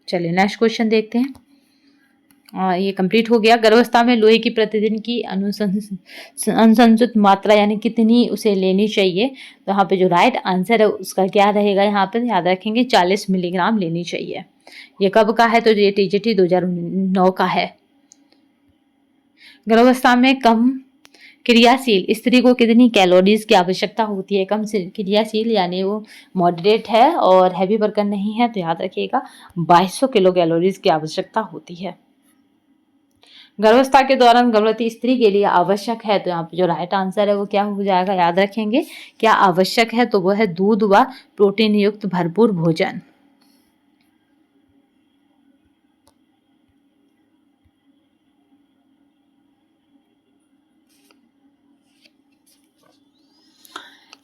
चलिए नेक्स्ट क्वेश्चन देखते हैं। ये कंप्लीट हो गया। गर्भावस्था में लोहे की प्रतिदिन की अनुशंसित मात्रा यानी कितनी उसे लेनी चाहिए, तो यहाँ पे जो राइट आंसर है उसका क्या रहेगा, यहाँ पे याद रखेंगे 40 मिलीग्राम लेनी चाहिए। ये कब का है, तो ये टीजीटी 2009 का है। गर्भावस्था में कम क्रियाशील स्त्री को कितनी कैलोरीज की आवश्यकता होती है, कम क्रियाशील यानी वो मॉडरेट है और हैवी वर्कर नहीं है, तो याद रखिएगा 2200 किलो कैलोरीज की आवश्यकता होती है। गर्भावस्था के दौरान गर्भवती स्त्री के लिए आवश्यक है, तो यहाँ पे जो राइट आंसर है वो क्या हो जाएगा, याद रखेंगे क्या आवश्यक है, तो वो है दूध व प्रोटीन युक्त भरपूर भोजन।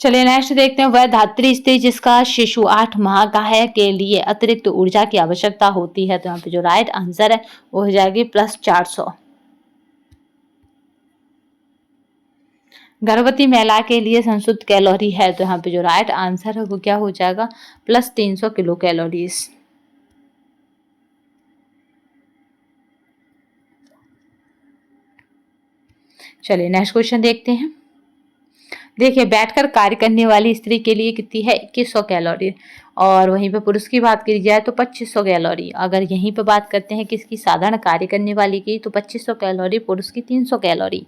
चलिए नेक्स्ट देखते हैं। वह धात्री स्त्री जिसका शिशु 8 माह का है के लिए अतिरिक्त ऊर्जा की आवश्यकता होती है, तो यहाँ पे जो राइट आंसर है वो हो जाएगी +400। गर्भवती महिला के लिए संशुद्ध कैलोरी है, तो यहाँ पे जो राइट आंसर है वो क्या हो जाएगा, +300 किलो कैलोरीज। चलिए नेक्स्ट क्वेश्चन देखते हैं। देखिए बैठकर कार्य करने वाली स्त्री के लिए कितनी है, 2100 कैलोरी, और वहीं पे पुरुष की बात करी जाए तो 2500 कैलोरी। अगर यहीं पे बात करते हैं किसकी, साधारण कार्य करने वाली की, तो 2500 कैलोरी, पुरुष की 300 कैलोरी।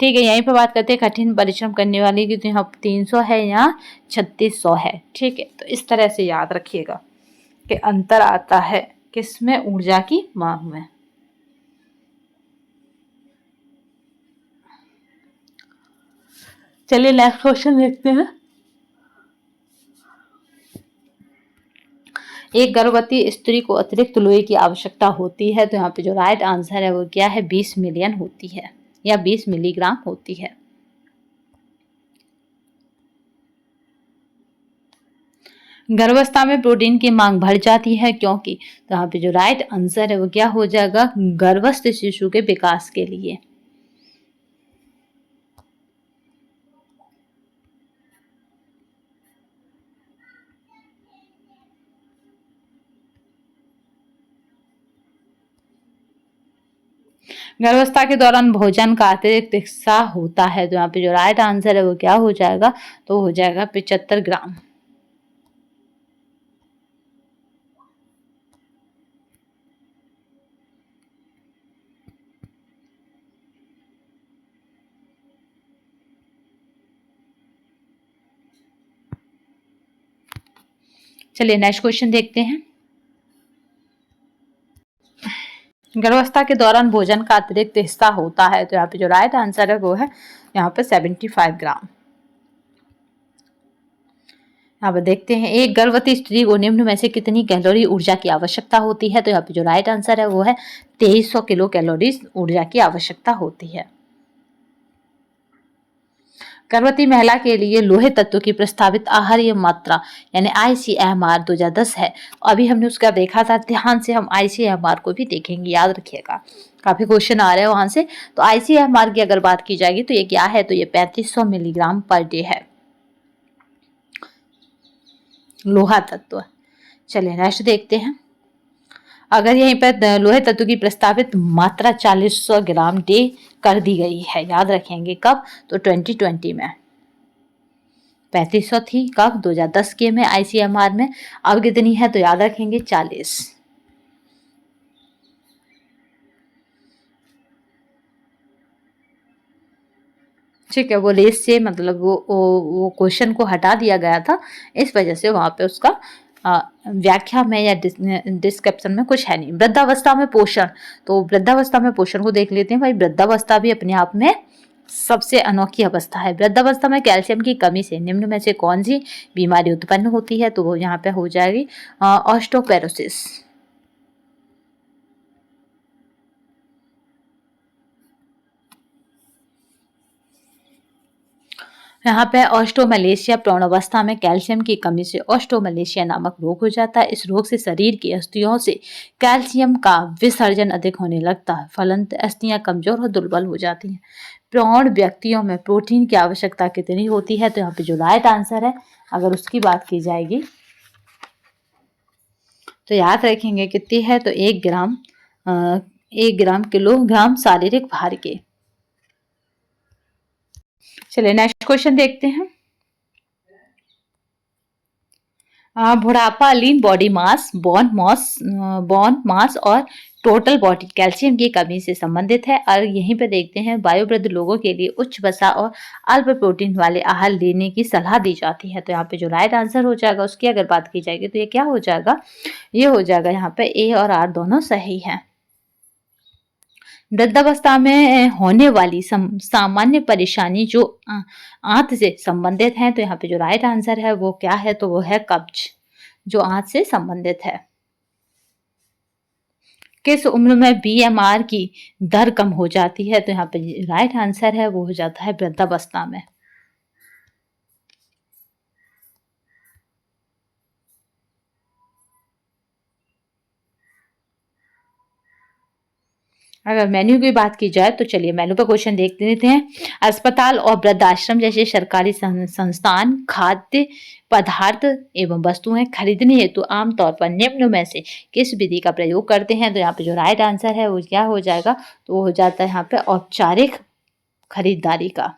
ठीक है, यहीं पे बात करते हैं कठिन परिश्रम करने वाली की, तो यहाँ 300 है, यहाँ 3600 है। ठीक है, तो इस तरह से याद रखिएगा कि अंतर आता है किसमें, ऊर्जा की मांग में। चलिए नेक्स्ट क्वेश्चन देखते हैं। एक गर्भवती स्त्री को अतिरिक्त लोहे की आवश्यकता होती है, तो यहाँ पे जो राइट आंसर है वो क्या है, 20 मिलियन होती है या 20 मिलीग्राम होती है। गर्भावस्था में प्रोटीन की मांग बढ़ जाती है क्योंकि, तो यहाँ पे जो राइट आंसर है वो क्या हो जाएगा, गर्भस्थ शिशु के विकास के लिए। गर्भावस्था के दौरान भोजन का अतिरिक्त हिस्सा होता है, तो यहाँ पे जो राइट आंसर है वो क्या हो जाएगा, तो हो जाएगा 75 ग्राम। चलिए नेक्स्ट क्वेश्चन देखते हैं। गर्भावस्था के दौरान भोजन का अतिरिक्त हिस्सा होता है, तो यहाँ पे जो राइट आंसर है वो है यहाँ पे 75 ग्राम। यहाँ पे देखते हैं एक गर्भवती स्त्री को निम्न में से कितनी कैलोरी ऊर्जा की आवश्यकता होती है, तो यहाँ पे जो राइट आंसर है वो है 2300 किलो कैलोरी ऊर्जा की आवश्यकता होती है। गर्भवती महिला के लिए लोहे तत्व की प्रस्तावित आहार्य मात्रा यानी ICMR 2010 है। अभी हमने उसका देखा था, ध्यान से हम ICMR को भी देखेंगे, याद रखिएगा काफी क्वेश्चन आ रहे हैं वहां से। तो ICMR की अगर बात की जाएगी तो ये क्या है, तो ये 3500 मिलीग्राम पर डे है, लोहा तत्व। चलिए नेक्स्ट देखते हैं। अगर यहीं पर लोहे तत्व की प्रस्तावित मात्रा 4000 ग्राम डे कर दी गई है, याद रखेंगे कब, तो 2020 में। 3500 थी कब, 2010 के में ICMR में। अब कितनी है तो याद रखेंगे 40। ठीक है, वो रेस से मतलब वो क्वेश्चन को हटा दिया गया था, इस वजह से वहां पे उसका व्याख्या में या डिस्क्रिप्शन में कुछ है नहीं। वृद्धावस्था में पोषण, तो वृद्धावस्था में पोषण को देख लेते हैं भाई। वृद्धावस्था भी अपने आप में सबसे अनोखी अवस्था है। वृद्धावस्था में कैल्शियम की कमी से निम्न में से कौन सी बीमारी उत्पन्न होती है, तो वो यहाँ पे हो जाएगी ऑस्टियोपेरोसिस। यहाँ पे ऑस्टोमलेशिया, प्रौढ़ावस्था में कैल्शियम की कमी से ऑस्टोमलेशिया नामक रोग हो जाता है। इस रोग से शरीर की अस्थियों से कैल्शियम का विसर्जन अधिक होने लगता है, फलंत अस्थियां कमजोर और दुर्बल हो जाती हैं। प्रौढ़ व्यक्तियों में प्रोटीन की आवश्यकता कितनी होती है, तो यहाँ पे जो राइट आंसर है, अगर उसकी बात की जाएगी तो याद रखेंगे कितनी है, तो 1 ग्राम किलोग्राम शारीरिक भार के। चलिए नेक्स्ट क्वेश्चन देखते हैं। बुढ़ापा, lean body mass, bone mass और टोटल बॉडी कैल्शियम की कमी से संबंधित है। और यहीं पे देखते हैं वयोवृद्ध लोगों के लिए उच्च वसा और अल्प प्रोटीन वाले आहार लेने की सलाह दी जाती है। तो यहाँ पे जो राइट आंसर हो जाएगा उसकी अगर बात की जाएगी तो ये क्या हो जाएगा, ये हो जाएगा यहाँ पे A और R दोनों सही है। वृद्धावस्था में होने वाली सामान्य परेशानी जो आंत से संबंधित है, तो यहाँ पे जो राइट आंसर है वो क्या है, तो वो है कब्ज, जो आंत से संबंधित है। किस उम्र में BMR की दर कम हो जाती है, तो यहाँ पे राइट आंसर है वो हो जाता है वृद्धावस्था में। अगर मेन्यू की बात की जाए तो चलिए मेन्यू पर क्वेश्चन देख लेते हैं। अस्पताल और वृद्धाश्रम जैसे सरकारी संस्थान खाद्य पदार्थ एवं वस्तुएं खरीदने हेतु आमतौर पर निम्न में से किस विधि का प्रयोग करते हैं, तो यहाँ पे जो राइट आंसर है वो क्या हो जाएगा, तो वो हो जाता है यहाँ पे औपचारिक खरीदारी का।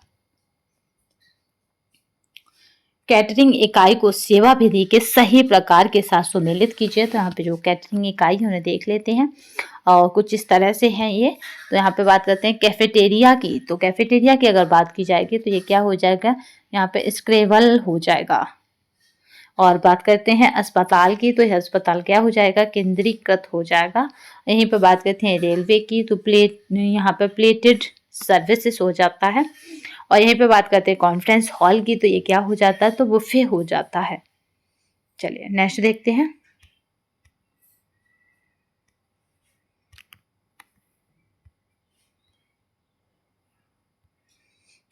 कैटरिंग इकाई को सेवा विधि के सही प्रकार के साथ सुमेलित कीजिए। तो यहाँ पे जो कैटरिंग इकाई है उन्हें देख लेते हैं और कुछ इस तरह से हैं ये। तो यहाँ पे बात करते हैं कैफेटेरिया की। तो कैफेटेरिया की अगर बात की जाएगी तो ये क्या हो जाएगा, यहाँ पे स्क्रेवल हो जाएगा। और बात करते हैं अस्पताल की, तो यह अस्पताल क्या हो जाएगा, केंद्रीकृत हो जाएगा। यहीं पे बात करते हैं रेलवे की, तो यहाँ पे प्लेटेड सर्विसेज हो जाता है। और यहीं पे बात करते हैं कॉन्फ्रेंस हॉल की, तो ये क्या हो जाता है, तो बुफे हो जाता है। चलिए नेक्स्ट देखते हैं।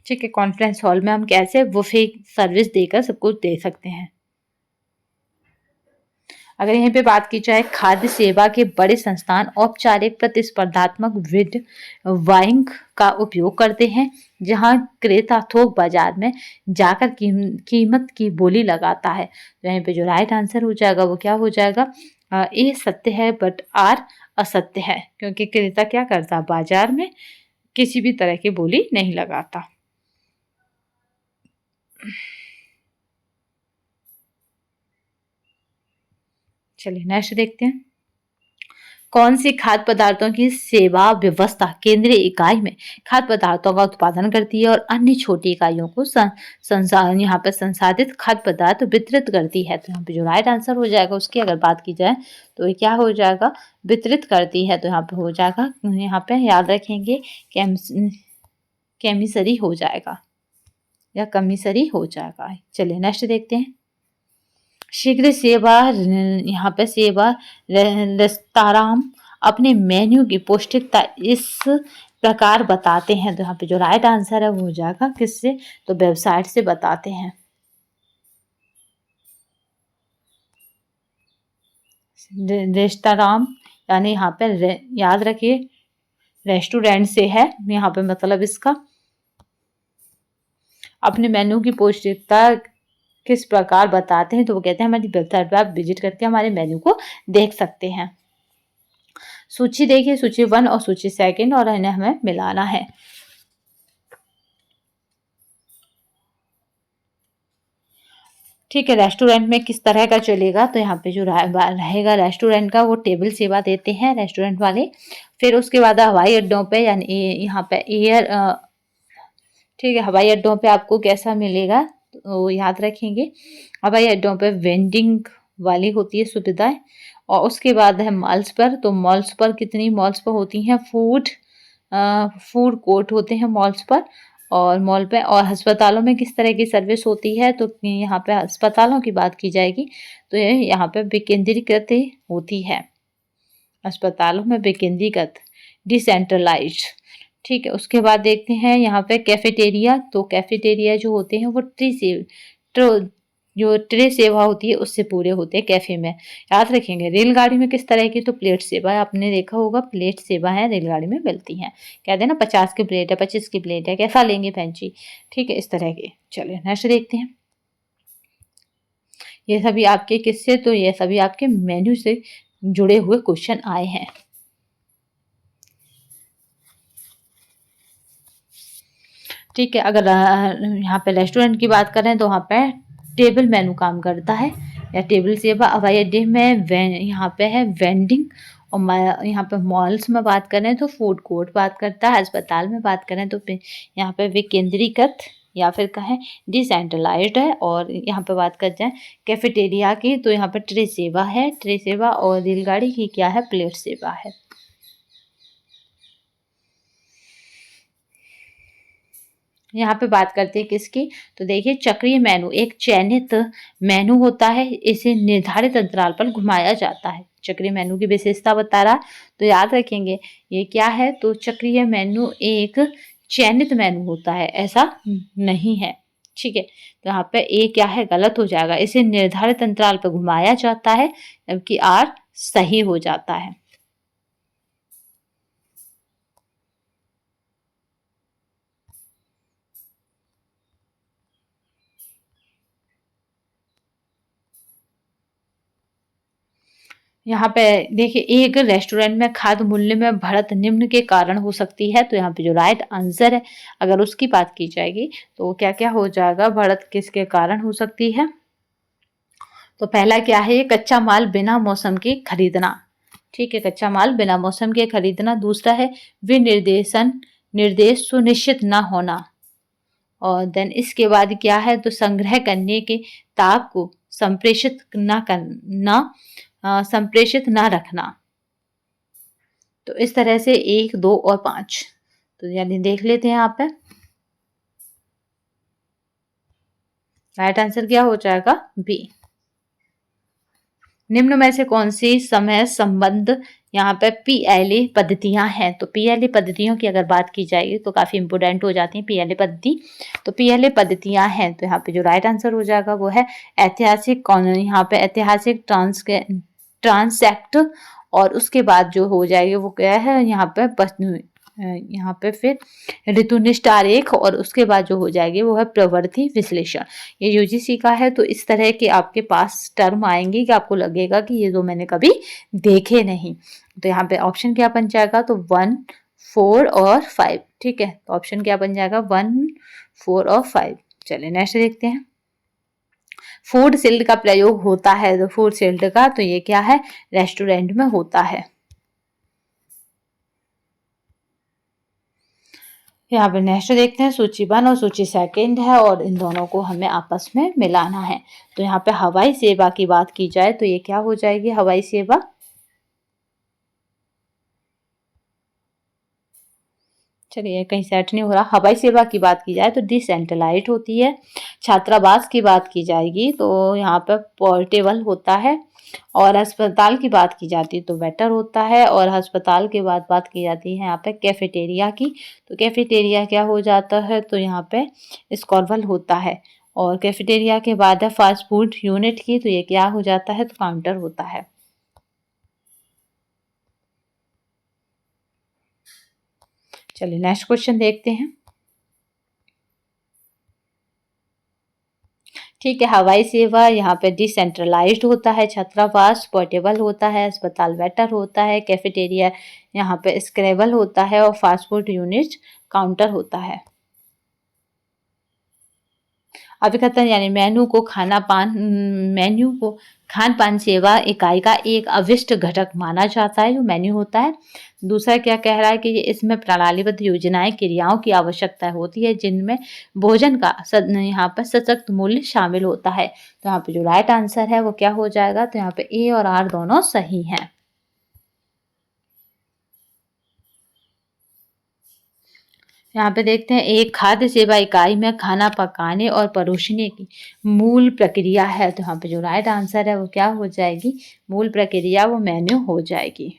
ठीक है, कॉन्फ्रेंस हॉल में हम कैसे बुफे सर्विस देकर सब कुछ दे सकते हैं। अगर यहीं पे बात की जाए खाद्य सेवा के बड़े संस्थान औपचारिक प्रतिस्पर्धात्मक विड वाइंग का उपयोग करते हैं, जहां क्रेता थोक बाजार में जाकर कीमत की बोली लगाता है। तो यहीं पे जो राइट आंसर हो जाएगा वो क्या हो जाएगा, ए सत्य है बट आर असत्य है, क्योंकि क्रेता क्या करता है, बाजार में किसी भी तरह की बोली नहीं लगाता। चलिए नेक्स्ट देखते हैं। कौन सी खाद्य पदार्थों की सेवा व्यवस्था केंद्रीय इकाई में खाद्य पदार्थों का उत्पादन करती है और अन्य छोटी इकाइयों को यहाँ पर संसाधित खाद्य पदार्थ वितरित करती है। तो यहाँ पे जो राइट आंसर हो जाएगा उसकी अगर बात की जाए तो ये क्या हो जाएगा, वितरित करती है। तो यहाँ पे हो जाएगा, यहाँ पे याद रखेंगे केमिसरी हो जाएगा या कमीसरी हो जाएगा। चलिए नेक्स्ट देखते हैं। शीघ्र सेवा, यहाँ पे सेवा रेस्तरां अपने मेन्यू की पौष्टिकता इस प्रकार बताते हैं। तो यहाँ पे जो राइट आंसर है वो हो जाएगा किससे, तो वेबसाइट से बताते हैं। रेस्तरां यानी यहाँ पे याद रखिए रेस्टोरेंट से है, यहाँ पे मतलब इसका अपने मेन्यू की पौष्टिकता किस प्रकार बताते हैं, तो वो कहते हैं हमारी वेबसाइट पर आप विजिट करके हमारे मेन्यू को देख सकते हैं। सूची देखिए, सूची 1 और सूची 2 और इन्हें हमें मिलाना है। ठीक है, रेस्टोरेंट में किस तरह का चलेगा, तो यहाँ पे जो रहेगा रेस्टोरेंट का, वो टेबल सेवा देते हैं रेस्टोरेंट वाले। फिर उसके बाद हवाई अड्डों पे यानी यहाँ पे ठीक है, हवाई अड्डों पे आपको कैसा मिलेगा तो याद रखेंगे। हवाई अड्डों पे वेंडिंग वाली होती है सुविधाएं। और उसके बाद है मॉल्स पर, तो मॉल्स पर कितनी मॉल्स पर होती हैं, फूड कोर्ट होते हैं मॉल्स पर और मॉल पे। और अस्पतालों में किस तरह की सर्विस होती है, तो यहाँ पे अस्पतालों की बात की जाएगी तो ये यहाँ पे विकेंद्रीकृत होती है। अस्पतालों में विकेंद्रीकृत, डिसेंट्रलाइज्ड। ठीक है, उसके बाद देखते हैं यहाँ पे कैफेटेरिया। तो कैफेटेरिया जो होते हैं वो जो ट्रे सेवा होती है उससे पूरे होते हैं कैफे में। याद रखेंगे। रेलगाड़ी में किस तरह की, तो प्लेट सेवा आपने देखा होगा, प्लेट सेवा है रेलगाड़ी में मिलती है। कहते हैं ना 50 की प्लेट है, 25 की प्लेट है, कैसा लेंगे बहन जी। ठीक है, इस तरह के। चलिए नेक्स्ट देखते हैं। ये सभी आपके किससे, तो ये सभी आपके मेन्यू से जुड़े हुए क्वेश्चन आए हैं। ठीक है, अगर यहाँ पे रेस्टोरेंट की बात करें तो वहाँ पे टेबल मेनू काम करता है या टेबल सेवा। हवाई अड्डे में यहाँ पे है वेंडिंग। और यहाँ पे मॉल्स में बात करें तो फूड कोर्ट बात करता है। अस्पताल में बात करें तो यहाँ पे विकेंद्रीकृत या फिर कहें डिसेंट्रलाइज्ड है। और यहाँ पे बात करते हैं कैफेटेरिया की, तो यहाँ पे ट्रे सेवा है, ट्रे सेवा। और रेलगाड़ी की क्या है, प्लेट सेवा है। यहाँ पे बात करते हैं किसकी, तो देखिए चक्रीय मेनू एक चयनित मेनू होता है, इसे निर्धारित अंतराल पर घुमाया जाता है। चक्रीय मेनू की विशेषता बता रहा, तो याद रखेंगे ये क्या है, तो चक्रीय मेनू एक चयनित मेनू होता है, ऐसा नहीं है। ठीक है, तो यहाँ पे ए क्या है, गलत हो जाएगा। इसे निर्धारित अंतराल पर घुमाया जाता है, जबकि आर सही हो जाता है। यहाँ पे देखिए, एक रेस्टोरेंट में खाद्य मूल्य में बढ़त निम्न के कारण हो सकती है, तो यहाँ पे जो राइट आंसर है अगर उसकी बात की जाएगी तो क्या क्या हो जाएगा, बढ़त किसके कारण हो सकती है। तो पहला क्या है, ये कच्चा माल बिना मौसम के खरीदना। ठीक है, कच्चा माल बिना मौसम के खरीदना। दूसरा है निर्देश सुनिश्चित न होना। और देन इसके बाद क्या है, तो संग्रह करने के ताप को संप्रेषित ना रखना। तो इस तरह से 1, 2 और 5, तो यानी देख लेते हैं यहाँ पे राइट आंसर क्या हो जाएगा, बी। निम्न में से कौन सी समय संबंध यहाँ पे पीएलए पद्धतियां हैं, तो पीएलए पद्धतियों की अगर बात की जाएगी तो काफी इंपोर्टेंट हो जाती है पीएलए पद्धति। तो पीएलए पद्धतियां हैं, तो यहाँ पे जो राइट आंसर हो जाएगा वो है ऐतिहासिक यहाँ पे ऐतिहासिक ट्रांसैक्ट। और उसके बाद जो हो जाएगी वो क्या है, यहाँ पे फिर ऋतुनिष्ठ आरेख। और उसके बाद जो हो जाएगी वो है प्रवृत्ति विश्लेषण। ये यूजीसी का है, तो इस तरह के आपके पास टर्म आएंगे कि आपको लगेगा कि ये दो मैंने कभी देखे नहीं। तो यहाँ पे ऑप्शन क्या बन जाएगा, तो 1, 4 और 5। ठीक है, तो ऑप्शन क्या बन जाएगा, 1, 4 और 5। चलिए नेक्स्ट देखते हैं। फूड शील्ड का प्रयोग होता है, तो फूड शील्ड का तो ये क्या है, रेस्टोरेंट में होता है। यहाँ पे नेक्स्ट देखते हैं, सूची 1 और सूची 2 है और इन दोनों को हमें आपस में मिलाना है। तो यहाँ पे हवाई सेवा की बात की जाए तो ये क्या हो जाएगी, हवाई सेवा। चलिए कहीं सेट नहीं हो रहा। हवाई सेवा की बात की जाए तो डिसेंट्रलाइज्ड होती है। छात्रावास की बात की जाएगी तो यहाँ पर पोर्टेबल होता है। और अस्पताल की बात की जाती है तो बेटर होता है। और अस्पताल के बाद बात की जाती है यहाँ पे कैफेटेरिया की, तो कैफेटेरिया क्या हो जाता है, तो यहाँ पे स्कॉर्वल होता है। और कैफेटेरिया के बाद है फास्ट फूड यूनिट की, तो ये क्या हो जाता है, तो काउंटर होता है। चलिए नेक्स्ट क्वेश्चन देखते हैं। ठीक है, हवाई सेवा यहाँ पे डिसेंट्रलाइज्ड होता है, छात्रावास पोर्टेबल होता है, अस्पताल बेटर होता है, कैफेटेरिया यहाँ पे स्क्रेबल होता है और फास्ट फूड यूनिट काउंटर होता है। अभिकथन यानी मेन्यू को खान पान सेवा इकाई का एक अविष्ट घटक माना जाता है, जो मेन्यू होता है। दूसरा क्या कह रहा है कि इसमें प्रणालीबद्ध योजनाएं क्रियाओं की आवश्यकता होती है जिनमें भोजन का यहाँ पर सशक्त मूल्य शामिल होता है। तो यहाँ पे जो राइट आंसर है वो क्या हो जाएगा, तो यहाँ पे ए और आर दोनों सही हैं। यहाँ पे देखते हैं, एक खाद्य सेवा इकाई में खाना पकाने और परोसने की मूल प्रक्रिया है। तो यहाँ पे जो राइट आंसर है वो क्या हो जाएगी, मूल प्रक्रिया वो मेन्यू हो जाएगी।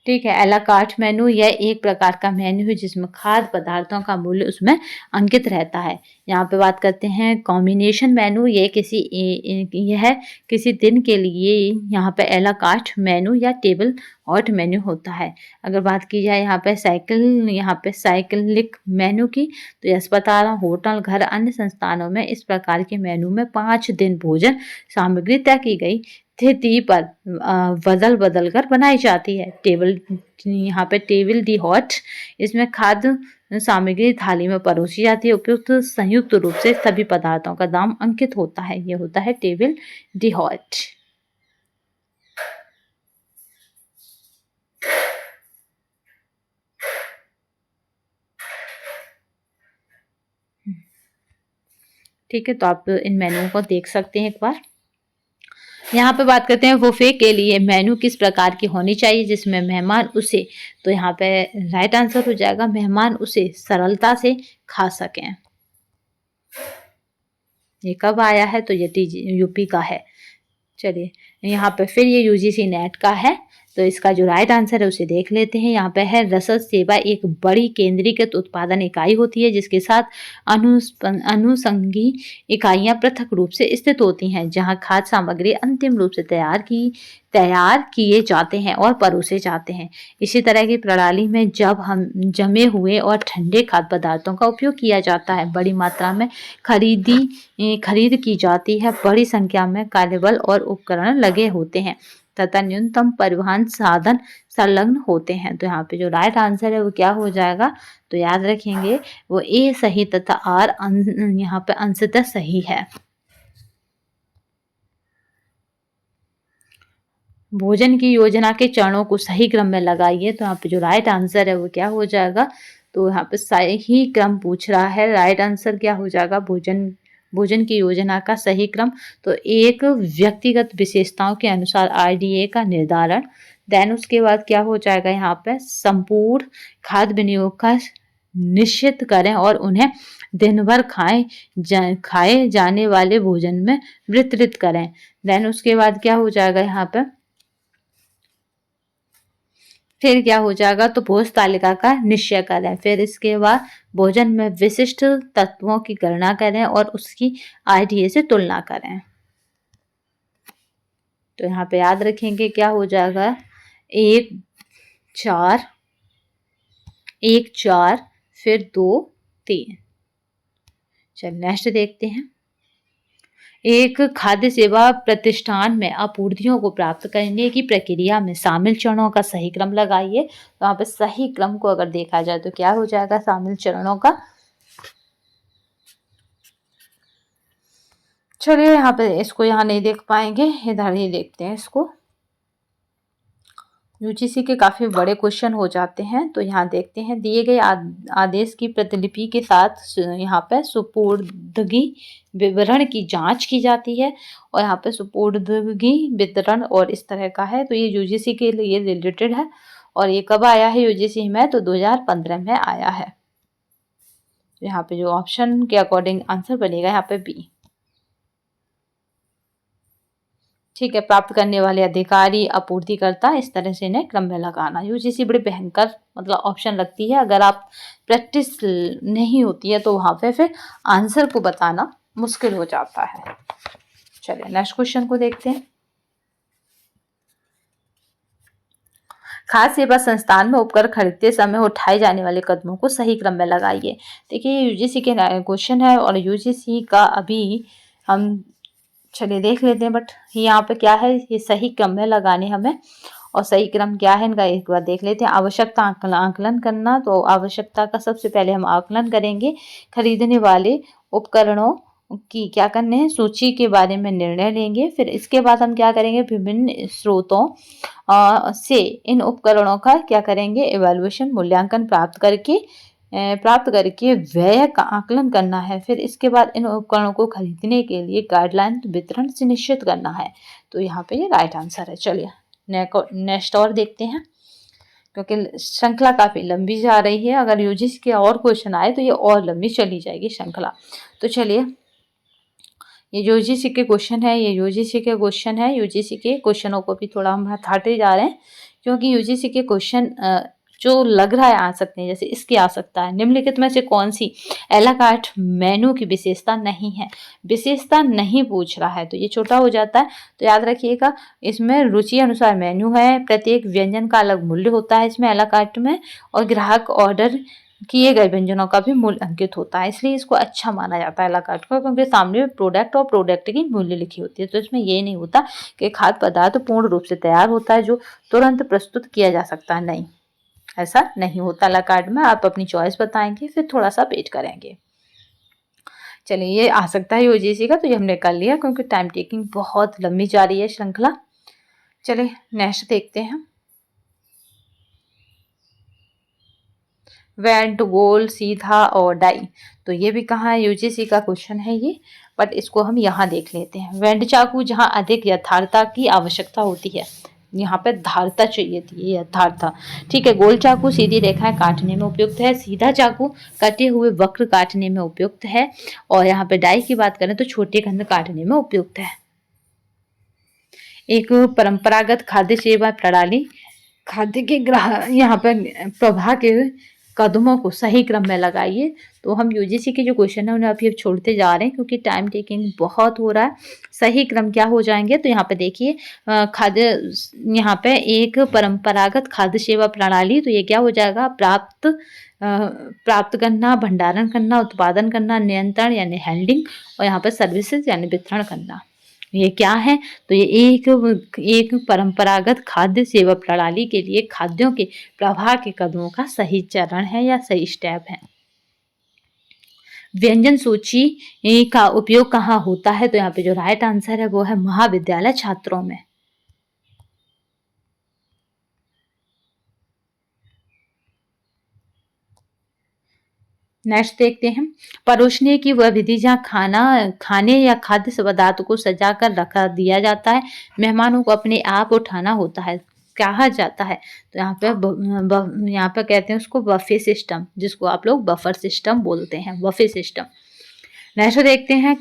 ठीक है, एला कार्ट मेनू यह एक प्रकार का मेन्यू है जिसमें खाद्य पदार्थों का मूल्य उसमें अंकित रहता है। यहाँ पे बात करते हैं कॉम्बिनेशन मेनू, यह किसी दिन के लिए यहाँ पे एला कार्ट मेनू या टेबल हॉट मेन्यू होता है। अगर बात की जाए यहाँ पे साइकिलिक मेनू की, तो ये अस्पताल, होटल, घर, अन्य संस्थानों में इस प्रकार के मेनू में 5 दिन भोजन सामग्री तय की गई स्थिति पर बदल बदल कर बनाई जाती है। यहाँ पे टेबल डी हॉट, इसमें खाद्य सामग्री थाली में परोसी जाती है। उपयुक्त संयुक्त रूप से सभी पदार्थों का दाम अंकित होता है, ये होता है टेबल डी हॉट। ठीक है, तो आप इन मेन्यू को देख सकते हैं एक बार। यहाँ पे बात करते हैं बुफे के लिए मेन्यू किस प्रकार की होनी चाहिए जिसमें मेहमान उसे, तो यहाँ पे राइट आंसर हो जाएगा मेहमान उसे सरलता से खा सकें। ये कब आया है, तो ये यूपी का है। चलिए, यहाँ पे फिर ये यूजीसी नेट का है, तो इसका जो राइट आंसर है उसे देख लेते हैं। यहाँ पे है रसद सेवा एक बड़ी केंद्रीकृत उत्पादन इकाई होती है जिसके साथ अनुषंगी इकाइयां पृथक रूप से स्थित होती हैं, जहां खाद्य सामग्री अंतिम रूप से तैयार किए जाते हैं और परोसे जाते हैं। इसी तरह की प्रणाली में जब हम जमे हुए और ठंडे खाद्य पदार्थों का उपयोग किया जाता है, बड़ी मात्रा में खरीद की जाती है, बड़ी संख्या में कार्यबल और उपकरण लगे होते हैं तथा न्यूनतम परिवहन साधन संलग्न होते हैं। तो यहाँ पे जो राइट आंसर है वो क्या हो जाएगा, तो याद रखेंगे वो ए सही तथा आर यहाँ पे अंशतः सही है। भोजन की योजना के चरणों को सही क्रम में लगाइए, तो यहाँ पे जो राइट आंसर है वो क्या हो जाएगा, तो यहाँ पे सही क्रम पूछ रहा है। राइट आंसर क्या हो जाएगा, भोजन की योजना का सही क्रम, तो एक व्यक्तिगत विशेषताओं के अनुसार आरडीए का निर्धारण, देन उसके बाद क्या हो जाएगा, यहाँ पे संपूर्ण खाद्य विनियोग का निश्चित करें और उन्हें दिन भर खाए जाने वाले भोजन में वितरित करें। देन उसके बाद क्या हो जाएगा, यहाँ पे फिर क्या हो जाएगा, तो भोज तालिका का निश्चय करें। फिर इसके बाद भोजन में विशिष्ट तत्वों की गणना करें और उसकी आरडीए से तुलना करें। तो यहाँ पे याद रखेंगे क्या हो जाएगा, 1 4 फिर 2 3। चल नेक्स्ट देखते हैं। एक खाद्य सेवा प्रतिष्ठान में आपूर्तियों को प्राप्त करने की प्रक्रिया में शामिल चरणों का सही क्रम लगाइए। तो यहाँ पे सही क्रम को अगर देखा जाए तो क्या हो जाएगा, शामिल चरणों का, चलिए यहाँ पे इसको यहाँ नहीं देख पाएंगे, इधर ही देखते हैं इसको। यूजीसी के काफ़ी बड़े क्वेश्चन हो जाते हैं, तो यहाँ देखते हैं। दिए गए आदेश की प्रतिलिपि के साथ यहाँ पे सुपुर्दगी विवरण की जांच की जाती है और यहाँ पे सुपुर्दगी वितरण और इस तरह का है, तो ये यूजीसी के लिए रिलेटेड है। और ये कब आया है यूजीसी में, तो 2015 में आया है। यहाँ पे जो ऑप्शन के अकॉर्डिंग आंसर बनेगा यहाँ पे बी। ठीक है, प्राप्त करने वाले अधिकारी, आपूर्तिकर्ता, इस तरह से इन्हें क्रम में लगाना। यूजीसी बड़ी भयंकर मतलब ऑप्शन लगती है, अगर आप प्रैक्टिस नहीं होती है तो वहाँ पे फिर आंसर को बताना मुश्किल हो जाता है। चलिए नेक्स्ट क्वेश्चन को देखते हैं। खाद्य सेवा संस्थान में उपकरण खरीदते समय उठाए जाने वाले कदमों को सही क्रम में लगाइए। देखिए यूजीसी के क्वेश्चन है और यूजीसी का अभी हम चलिए देख लेते हैं, बट यहाँ पे क्या है, ये सही क्रम में लगाने हमें, और सही क्रम क्या है इनका एक बार देख लेते हैं। आवश्यकता आकलन करना, तो आवश्यकता का सबसे पहले हम आकलन करेंगे। खरीदने वाले उपकरणों की क्या करने हैं, सूची के बारे में निर्णय लेंगे। फिर इसके बाद हम क्या करेंगे, विभिन्न स्रोतों से इन उपकरणों का क्या करेंगे, इवैल्यूएशन मूल्यांकन प्राप्त करके व्यय का आकलन करना है। फिर इसके बाद इन उपकरणों को खरीदने के लिए गाइडलाइन वितरण सुनिश्चित करना है। तो यहाँ पे ये राइट आंसर है। चलिए नेक्स्ट और देखते हैं, क्योंकि श्रृंखला काफ़ी लंबी जा रही है। अगर यूजीसी के और क्वेश्चन आए तो ये और लंबी चली जाएगी श्रृंखला। तो चलिए ये यूजीसी के क्वेश्चन है, ये यूजीसी के क्वेश्चन है। यूजीसी के क्वेश्चनों को भी थोड़ा हम हटाते जा रहे हैं, क्योंकि यूजीसी के क्वेश्चन जो लग रहा है आ सकते हैं, जैसे इसकी आ सकता है, निम्नलिखित में से कौन सी एला कार्ट मेनू की विशेषता नहीं है। विशेषता नहीं पूछ रहा है तो ये छोटा हो जाता है। तो याद रखिएगा, इसमें रुचि अनुसार मेन्यू है, प्रत्येक व्यंजन का अलग मूल्य होता है इसमें एला कार्ट में, और ग्राहक ऑर्डर किए गए व्यंजनों का भी मूल्य अंकित होता है, इसलिए इसको अच्छा माना जाता है एला कार्ट को, क्योंकि सामने प्रोडक्ट और प्रोडक्ट की मूल्य लिखी होती है। तो इसमें ये नहीं होता कि खाद्य पदार्थ पूर्ण रूप से तैयार होता है जो तुरंत प्रस्तुत किया जा सकता है, नहीं, ऐसा नहीं होता एला कार्ट में। आप अपनी चॉइस बताएंगे, फिर थोड़ा सा वेट करेंगे। चलिए ये आ सकता है यूजीसी का, तो ये हमने कर लिया, क्योंकि टाइम टेकिंग बहुत लंबी जा रही है श्रृंखला। चलिए नेक्स्ट देखते हैं, वेंट, गोल, सीधा और डाई। तो ये भी कहाँ है, यूजीसी का क्वेश्चन है ये, बट इसको हम यहाँ देख लेते हैं। वेंट चाकू जहाँ अधिक यथार्थता की आवश्यकता होती है, यहाँ पे धारता चाहिए थी, यथार्थता, ठीक है। गोल चाकू सीधी रेखाएं काटने में उपयुक्त है, सीधा चाकू कटे हुए वक्र काटने में उपयुक्त है, और यहाँ पे डाई की बात करें तो छोटे खंड काटने में उपयुक्त है। एक परंपरागत खाद्य सेवा प्रणाली खाद्य के ग्राहक यहाँ पे प्रवाह के कदमों को सही क्रम में लगाइए। तो हम यूजीसी के जो क्वेश्चन है उन्हें अभी छोड़ते जा रहे हैं, क्योंकि टाइम टेकिंग बहुत हो रहा है। सही क्रम क्या हो जाएंगे, तो यहाँ पे देखिए खाद्य, यहाँ पे एक परंपरागत खाद्य सेवा प्रणाली, तो ये क्या हो जाएगा, प्राप्त करना, भंडारण करना, उत्पादन करना, नियंत्रण यानी हैंडलिंग, और यहाँ पे सर्विसेज यानी वितरण करना। ये क्या है, तो ये एक परंपरागत खाद्य सेवा प्रणाली के लिए खाद्यों के प्रवाह के कदमों का सही चरण है या सही स्टेप है। व्यंजन सूची का उपयोग कहाँ होता है, तो यहाँ पे जो राइट आंसर है वो है महाविद्यालय छात्रों में। नेक्स्ट देखते हैं, परोसने की वह विधि जहाँ खाने या खाद्य पदार्थ को सजा कर रखा दिया जाता है, मेहमानों को अपने आप उठाना होता है, कहा जाता है। तो यहाँ पे कहते हैं उसको बफे सिस्टम, जिसको आप लोग बफर सिस्टम बोलते हैं, बफे सिस्टम। नेक्स्ट देखते हैं,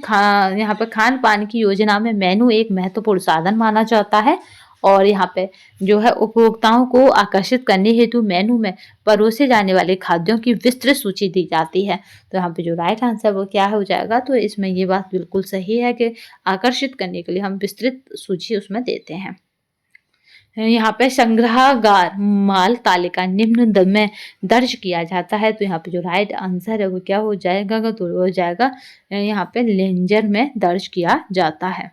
यहाँ पे खान पान की योजना में मेनू एक महत्वपूर्ण साधन माना जाता है, और यहाँ पे जो है उपभोक्ताओं को आकर्षित करने हेतु मेनू में परोसे जाने वाले खाद्यों की विस्तृत सूची दी जाती है। तो यहाँ पे जो राइट आंसर वो क्या हो जाएगा, तो इसमें ये बात बिल्कुल सही है कि आकर्षित करने के लिए हम विस्तृत सूची उसमें देते हैं। यहाँ पे संग्रहागार माल तालिका निम्न में दर्ज किया जाता है। तो यहाँ पे जो राइट आंसर है वो क्या हो जाएगा, तो हो जाएगा यहाँ पे लेंजर में दर्ज किया जाता है।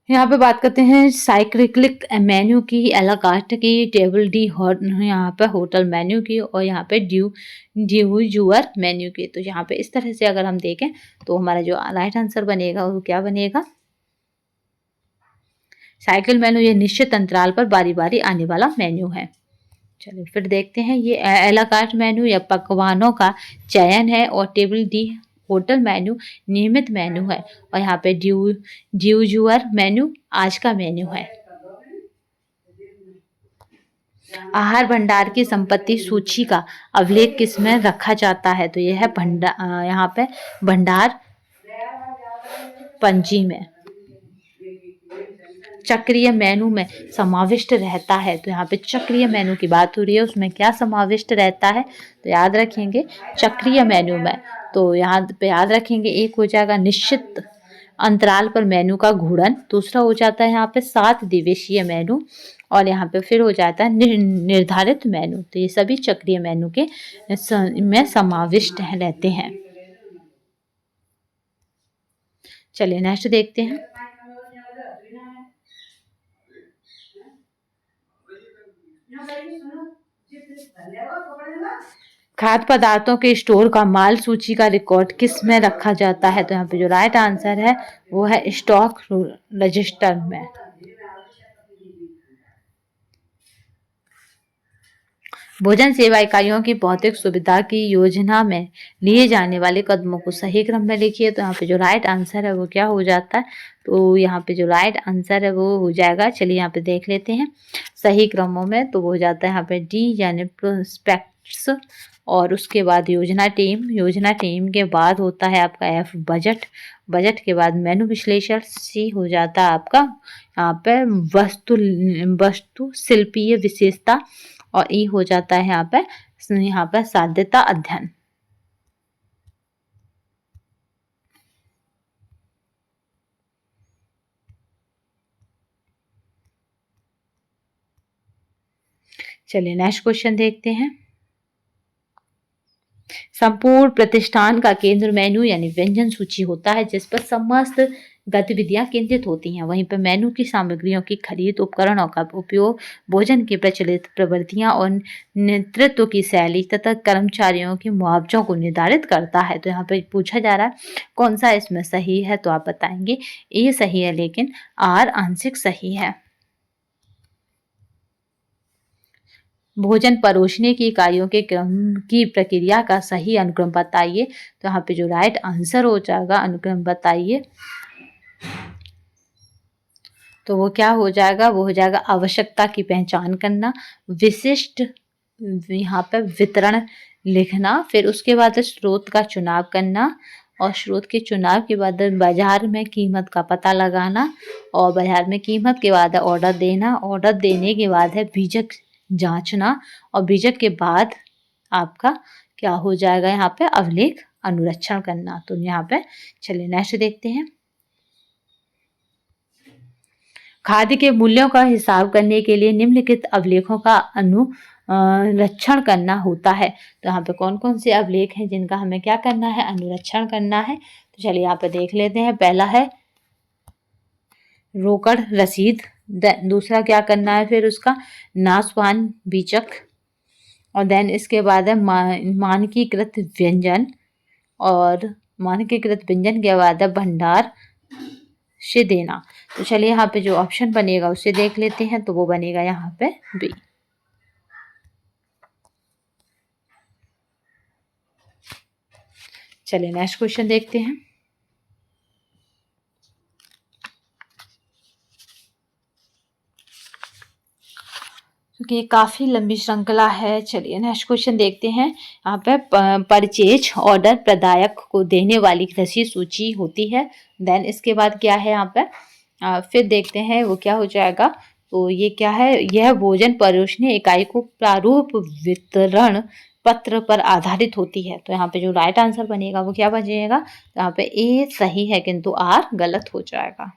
यहाँ पे बात करते हैं साइक्लिक मेन्यू की, एला कार्ट की, टेबल डी यहाँ पे होटल मेन्यू की, और यहाँ पे ड्यूजुअर मेन्यू की। तो यहाँ पे इस तरह से अगर हम देखें तो हमारा जो राइट आंसर बनेगा वो क्या बनेगा, साइकिल मेन्यू ये निश्चित अंतराल पर बारी बारी आने वाला मेन्यू है। चलिए फिर देखते हैं, ये एला कार्ट मेन्यू या पकवानों का चयन है, और टेबल डी होटल मेन्यू नियमित मेन्यू है, और यहाँ पे ड्यूजुअर मेन्यू आज का मेन्यू है। आहार भंडार की संपत्ति सूची का अभिलेख किसमें रखा जाता है, तो यह है यहाँ पे भंडार पंजी में। चक्रीय मेनू में समाविष्ट रहता है, तो यहाँ पे चक्रीय मेनू की बात हो रही है, उसमें क्या समाविष्ट रहता है, तो याद रखेंगे चक्रीय मेनू में। तो यहाँ पे याद रखेंगे एक हो जाएगा निश्चित अंतराल पर मेनू का घूर्णन। दूसरा हो जाता है यहाँ पे 7 दिवसीय मेनू, और यहाँ पे फिर हो जाता है निर्धारित मेनू। तो ये सभी चक्रीय मेनू के में समाविष्ट रहते हैं। चलिए नेक्स्ट देखते हैं। खाद्य पदार्थों के स्टोर का माल सूची का रिकॉर्ड किस में रखा जाता है? तो यहाँ पे जो राइट आंसर है वो है स्टॉक रजिस्टर में। भोजन सेवा इकाइयों की भौतिक सुविधा की योजना में लिए जाने वाले कदमों को सही क्रम में लिखिए। तो यहाँ पे जो राइट आंसर है वो क्या हो जाता है? तो यहाँ पे जो राइट आंसर है वो हो जाएगा, चलिए यहाँ पे देख लेते हैं सही क्रमों में। तो वो हो जाता है यहाँ पे डी यानी प्रोस्पेक्ट्स, और उसके बाद योजना टीम के बाद होता है आपका एफ बजट के बाद मेनू विश्लेषण, सी हो जाता है आपका यहाँ पे वस्तु शिल्पीय विशेषता, और ई हो जाता है यहाँ पे साध्यता अध्ययन। चलिए नेक्स्ट क्वेश्चन देखते हैं। संपूर्ण प्रतिष्ठान का केंद्र मेनू यानी व्यंजन सूची होता है, जिस पर समस्त गतिविधियां केंद्रित होती हैं। वहीं पर मेनू की सामग्रियों की खरीद, उपकरणों का उपयोग, भोजन की प्रचलित प्रवृत्तियां और नेतृत्व की शैली तथा कर्मचारियों के मुआवजों को निर्धारित करता है। तो यहाँ पे पूछा जा रहा है कौन सा इसमें सही है, तो आप बताएंगे ए सही है, लेकिन आर आंशिक सही है। भोजन परोसने की इकाइयों के क्रम की प्रक्रिया का सही अनुक्रम बताइए। तो यहाँ पे जो राइट आंसर हो जाएगा अनुक्रम बताइए, तो वो क्या हो जाएगा? वो हो जाएगा आवश्यकता की पहचान करना, विशिष्ट यहाँ पे वितरण लिखना, फिर उसके बाद स्रोत का चुनाव करना, और स्रोत के चुनाव के बाद बाजार में कीमत का पता लगाना, और बाजार में कीमत के बाद ऑर्डर देना, ऑर्डर देने के बाद है बीजक जांचना, और बीजक के बाद आपका क्या हो जाएगा यहाँ पे अभिलेख अनुरक्षण करना। तो यहाँ पे चलिए नेक्स्ट देखते हैं। खाद्य के मूल्यों का हिसाब करने के लिए निम्नलिखित अभिलेखों का अनुरक्षण करना होता है। तो यहाँ पे कौन कौन से अभिलेख हैं जिनका हमें क्या करना है? अनुरक्षण करना है। तो चलिए यहाँ पे देख लेते हैं। पहला है रोकड़ रसीद, दूसरा क्या करना है फिर उसका नाशवान बीचक, और देन इसके बाद है मानकीकृत व्यंजन, और मानकीकृत व्यंजन के बाद है भंडार से देना। तो चलिए यहाँ पे जो ऑप्शन बनेगा उसे देख लेते हैं। तो वो बनेगा यहाँ पे बी। चलिए नेक्स्ट क्वेश्चन देखते हैं। क्योंकि ये काफ़ी लंबी श्रृंखला है। चलिए नेक्स्ट क्वेश्चन देखते हैं। यहाँ पे परचेज ऑर्डर प्रदायक को देने वाली रसीद सूची होती है। देन इसके बाद क्या है यहाँ पे फिर देखते हैं वो क्या हो जाएगा। तो ये क्या है? यह भोजन परोसने इकाई को प्रारूप वितरण पत्र पर आधारित होती है। तो यहाँ पे जो राइट आंसर बनेगा वो क्या बचेगा? तो यहाँ पे ए सही है, किंतु आर गलत हो जाएगा।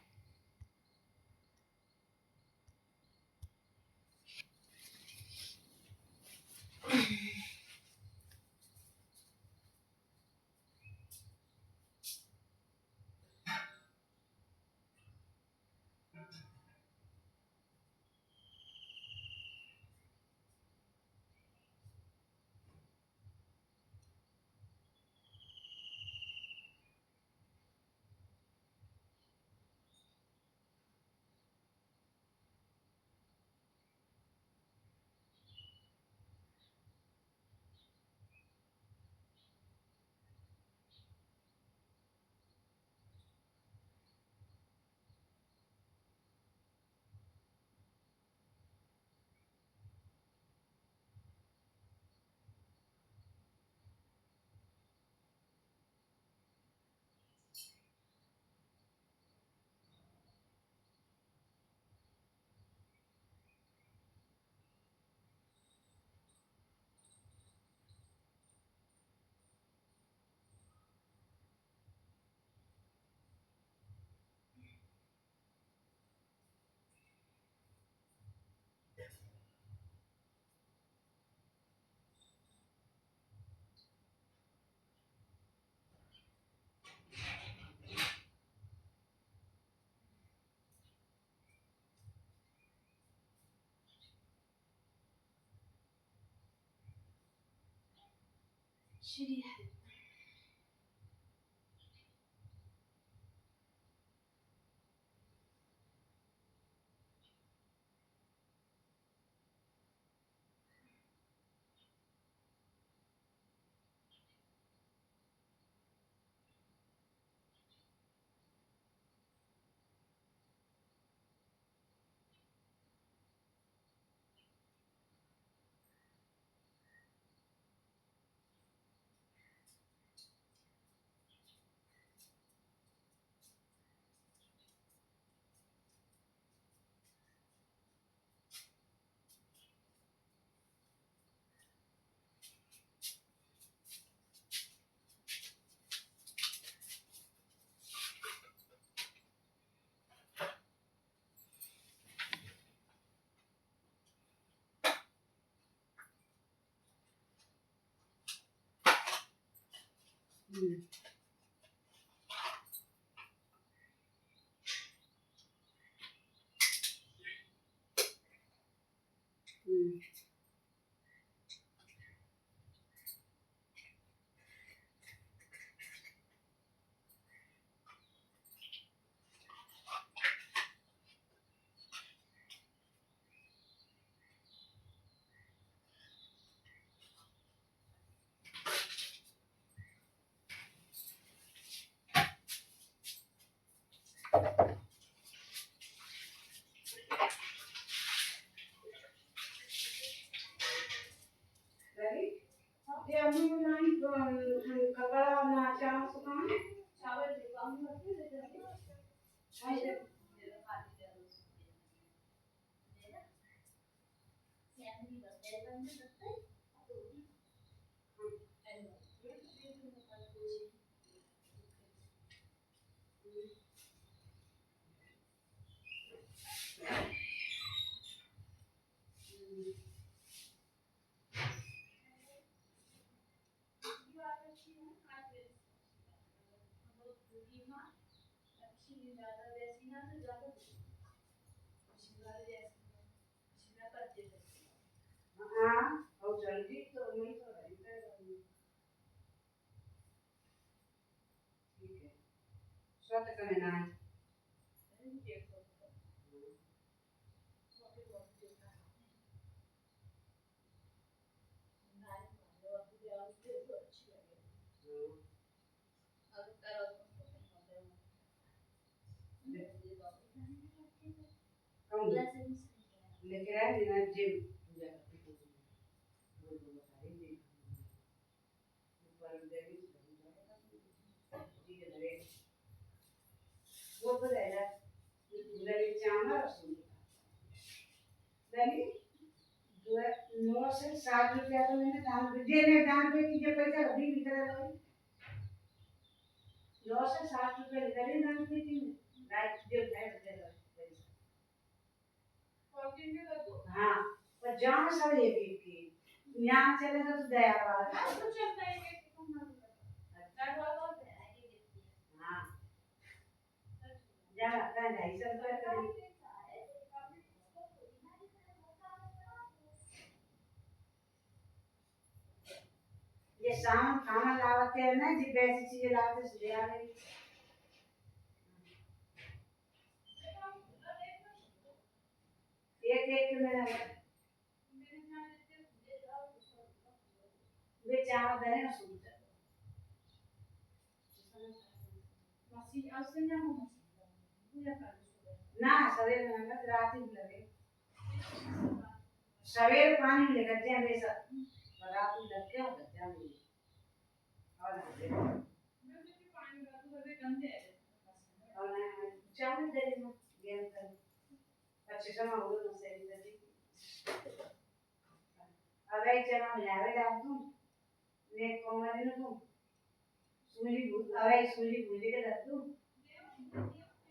ये अम्मी बनाई कपड़ा ना चावल सुखाने चावल दिखाऊंगा फिर हाँ और जल्दी तो नहीं तो ठीक है स्वतः का ना कम लेके आए बिना जिम पूजा करते वो बता रही थी ऊपर देवी जी के लगे वो बताया लगे चावल और सूजी लगी जो है 9 से 7 रुपया तो मैंने दान पे कीजिए पैसा अभी भीतर लगे 9 से 7 रुपया निकले दान पे की रात जब पैसा हाँ पर जान सब एक की यहाँ चले तो दया वाला हाँ जा का 250 रुपया करेंगे ये शाम खाना लाते हैं ना जी वैसी चीजें लाते से ले आ गई एक मेरा वे चावल दे ना सूझ ना सवेरे में ना रात ही लगे सवेरे पानी लेकर जाए हमेशा रात में लग गया तो जाए और चावल दे देना गेम कर अच्छे समय हो तो सही दे अब एक चना में लावे डाल दूं ने कोमल ने दूं सूली अवे सूली भूली के रख दूं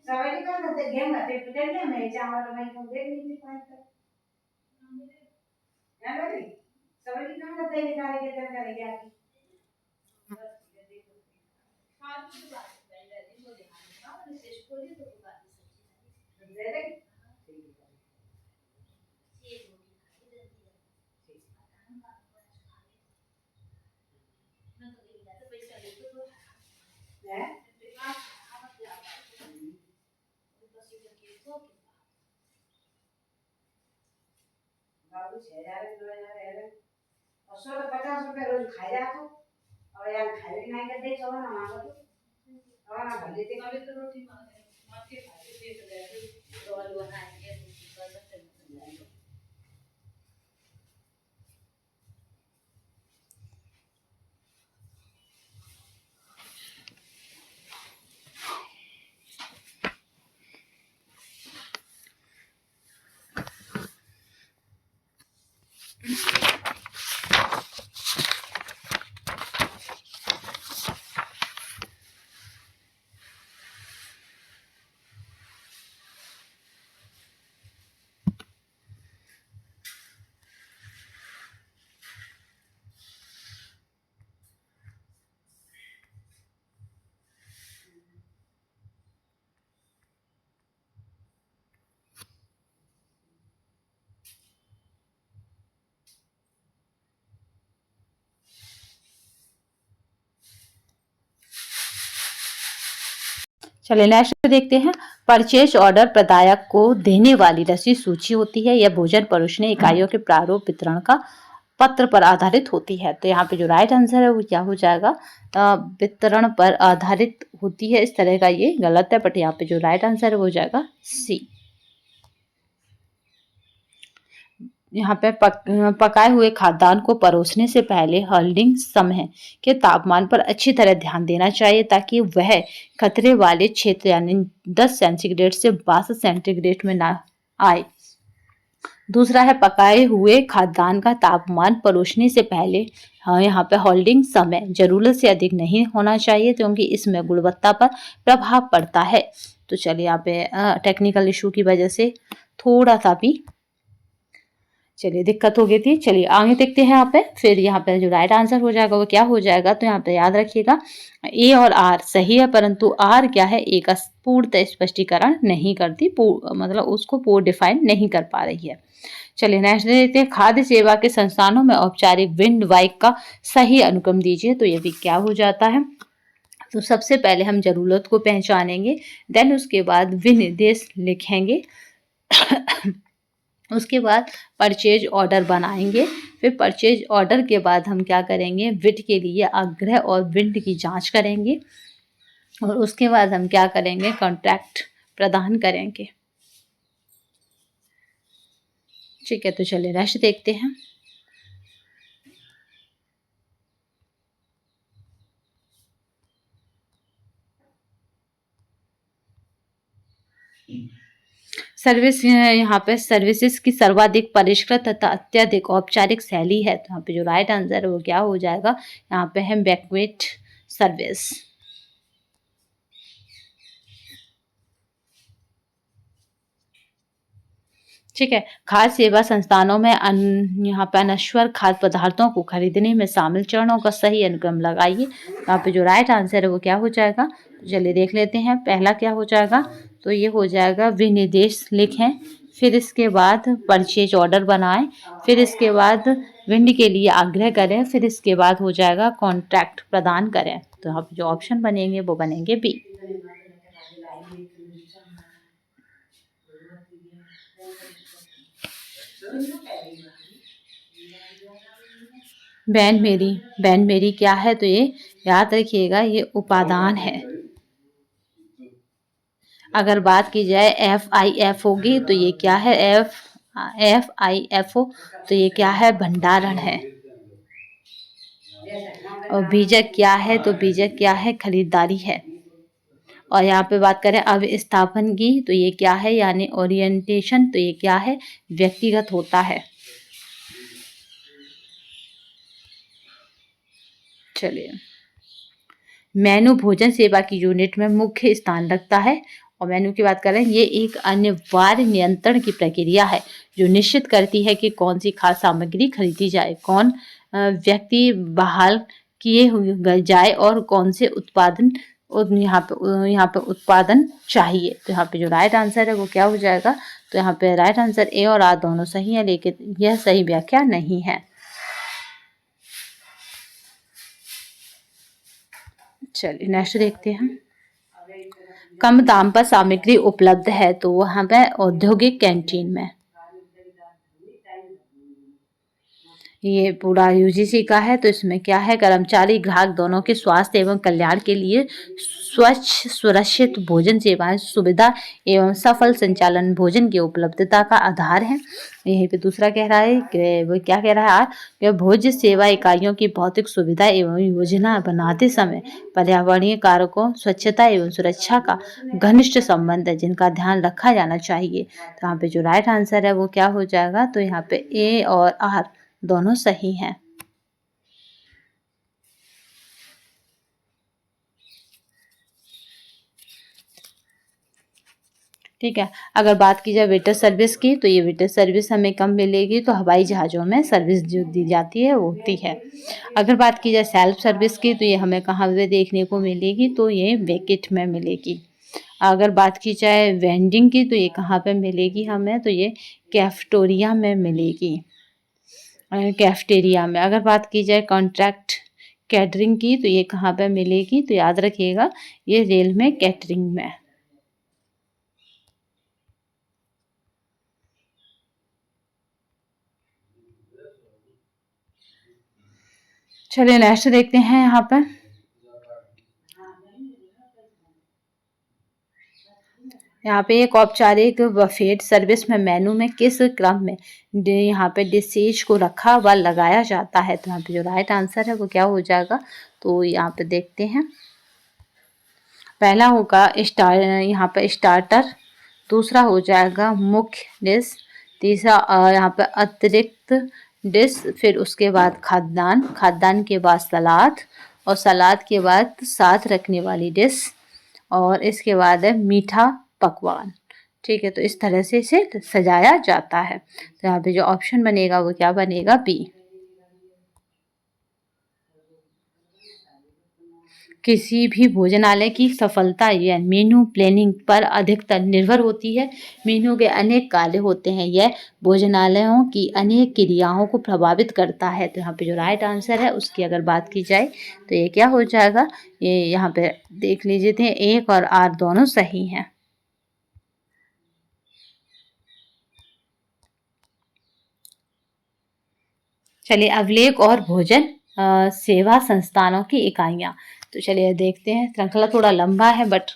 सवेरे का करते गेम करते पिटर के मैं चावल में तो देख नहीं पाए तो ना लगी सवेरे का करते निकाल के कर करेंगे आप हां तो बात पहले दिन को दिखाना और शेष को भी तो बात सच्ची दे दे ठीक है ये रोटी खाई जल्दी जल्दी ठीक है बाबू 6,000 असो तो 50 रुपया रोज खाई जातो और यार खाई नहीं कर दे चलो ना मांगो तो और ना भले ते वाले तो रोटी मांगे मांगे खाते थे तो ऐसे रोल बनाएंगे तो कर सकते हैं। चलिए नेक्स्ट देखते हैं। परचेज ऑर्डर प्रदायक को देने वाली रसीद सूची होती है। यह भोजन परोसने इकाइयों के प्रारूप वितरण का पत्र पर आधारित होती है। तो यहाँ पे जो राइट आंसर है वो क्या हो जाएगा, वितरण पर आधारित होती है। इस तरह का ये गलत है, बट यहाँ पे जो राइट आंसर है वो हो जाएगा सी। यहाँ पे पकाए हुए खाद्यान्न को परोसने से पहले होल्डिंग समय के तापमान पर अच्छी तरह ध्यान देना चाहिए ताकि वह खतरे वाले क्षेत्र यानी 10 सेंटीग्रेड से 62 सेंटीग्रेड में ना आए। दूसरा है पकाए हुए खाद्यान्न का तापमान परोसने से पहले यहाँ पे होल्डिंग समय जरूरत से अधिक नहीं होना चाहिए क्योंकि इसमें गुणवत्ता पर प्रभाव पड़ता है। तो चलिए यहाँ पे टेक्निकल इशू की वजह से थोड़ा सा भी चलिए दिक्कत हो गई थी। चलिए आगे देखते हैं यहाँ पे। फिर यहाँ पे जो राइट आंसर हो जाएगा वो क्या हो जाएगा, तो यहाँ पे याद रखिएगा ए और आर सही है, परंतु आर क्या है, एक पूर्णतः स्पष्टीकरण नहीं करती, मतलब उसको पूर्ण डिफाइन नहीं कर पा रही है। चलिए नेक्स्ट देखते हैं। खाद्य सेवा के संस्थानों में औपचारिक विनिर्देश का सही अनुक्रम दीजिए। तो ये भी क्या हो जाता है, तो सबसे पहले हम जरूरत को पहचानेंगे, देन उसके बाद विनिर्देश लिखेंगे उसके बाद परचेज ऑर्डर बनाएंगे। फिर परचेज ऑर्डर के बाद हम क्या करेंगे, विट के लिए आग्रह और विंड की जांच करेंगे और उसके बाद हम क्या करेंगे, कॉन्ट्रैक्ट प्रदान करेंगे। ठीक है, तो चलिए नेक्स्ट देखते हैं। सर्विस, यहाँ पे सर्विसेज की सर्वाधिक परिष्कृत तथा अत्यधिक औपचारिक शैली है। तो यहाँ पे जो राइट आंसर है वो क्या हो जाएगा, यहाँ पे है बैंक्वेट सर्विस। ठीक है, खाद्य सेवा संस्थानों में यहाँ पे अनश्वर खाद्य पदार्थों को खरीदने में शामिल चरणों का सही अनुक्रम लगाइए। यहाँ पे जो राइट आंसर है वो क्या हो जाएगा, तो चलिए देख लेते हैं। पहला क्या हो जाएगा, तो ये हो जाएगा विनिर्देश लिखें, फिर इसके बाद परचेज ऑर्डर बनाएं, फिर इसके बाद विंड के लिए आग्रह करें, फिर इसके बाद हो जाएगा कॉन्ट्रैक्ट प्रदान करें। तो यहाँ पे जो ऑप्शन बनेंगे वो बनेंगे बी। बैंड मेरी क्या है, तो ये याद रखिएगा ये उपादान है। अगर बात की जाए FIF होगी तो ये क्या है, FIFO, तो ये क्या है, भंडारण है। और बीजक क्या है, तो बीजक क्या है, खरीदारी है। और यहाँ पे बात करें अब स्थापन की, तो ये क्या है, यानी ओरिएंटेशन, तो ये क्या है, व्यक्तिगत होता है। चलिए, मेनू भोजन सेवा की यूनिट में मुख्य स्थान रखता है। और मेनू की बात करें, ये एक अनिवार्य नियंत्रण की प्रक्रिया है जो निश्चित करती है कि कौन सी खाद्य सामग्री खरीदी जाए, कौन व्यक्ति बहाल किए जाए और कौन से उत्पादन यहाँ पे उत्पादन चाहिए। तो यहाँ पे जो राइट आंसर है वो क्या हो जाएगा, तो यहाँ पे राइट आंसर ए और आर दोनों सही है, लेकिन यह सही व्याख्या नहीं है। चलिए नेक्स्ट देखते हैं। कम दाम पर सामग्री उपलब्ध है तो वहाँ पे औद्योगिक कैंटीन में। ये पूरा यूजीसी का है, तो इसमें क्या है, कर्मचारी ग्राहक दोनों के स्वास्थ्य एवं कल्याण के लिए स्वच्छ सुरक्षित भोजन सेवाएं सुविधा एवं सफल संचालन भोजन की उपलब्धता का आधार है। यहीं पे दूसरा कह रहा है कि वो क्या कह रहा है कि भोज्य सेवा इकाइयों की भौतिक सुविधा एवं योजना बनाते समय पर्यावरणीय कारकों स्वच्छता एवं सुरक्षा का घनिष्ठ संबंध है जिनका ध्यान रखा जाना चाहिए। तो यहाँ पे जो राइट आंसर है वो क्या हो जाएगा, तो यहाँ पे ए और आर दोनों सही हैं। ठीक है। अगर बात की जाए वेटर सर्विस की, तो ये वेटर सर्विस हमें कम मिलेगी, तो हवाई जहाज़ों में सर्विस जो दी जाती है वो होती है। अगर बात की जाए सेल्फ सर्विस की, तो ये हमें कहाँ पे देखने को मिलेगी, तो ये वेकेट में मिलेगी। अगर बात की जाए वेंडिंग की, तो ये कहाँ पे मिलेगी हमें, तो ये कैफेटेरिया में मिलेगी, कैफेटेरिया में। अगर बात की जाए कॉन्ट्रैक्ट कैटरिंग की, तो ये कहाँ पे मिलेगी, तो याद रखिएगा ये रेल में कैटरिंग में। चलिए नेक्स्ट देखते हैं। यहाँ पे एक औपचारिक बफेट सर्विस में मेनू में किस क्रम में यहाँ पे डिशेज को रखा व लगाया जाता है, तो यहाँ पे जो राइट आंसर है वो क्या हो जाएगा, तो यहाँ पे देखते हैं। पहला होगा यहाँ पे स्टार्टर, दूसरा हो जाएगा मुख्य डिश, तीसरा यहाँ पे अतिरिक्त डिश, फिर उसके बाद खाद्यान्न, खाद्यान्न के बाद सलाद, और सलाद के बाद साथ रखने वाली डिश, और इसके बाद है मीठा पकवान। ठीक है, तो इस तरह से इसे सजाया जाता है। तो यहाँ पे जो ऑप्शन बनेगा वो क्या बनेगा, बी। किसी भी भोजनालय की सफलता या मेनू प्लानिंग पर अधिकतर निर्भर होती है। मेनू के अनेक कार्य होते हैं, यह भोजनालयों की अनेक क्रियाओं को प्रभावित करता है। तो यहाँ पे जो राइट आंसर है उसकी अगर बात की जाए तो ये क्या हो जाएगा, ये यहाँ पे देख लीजिए थे, एक और आर दोनों सही हैं। चलिए अभिलेख और भोजन सेवा संस्थानों की इकाइयाँ, तो चलिए देखते हैं। श्रृंखला थोड़ा लंबा है बट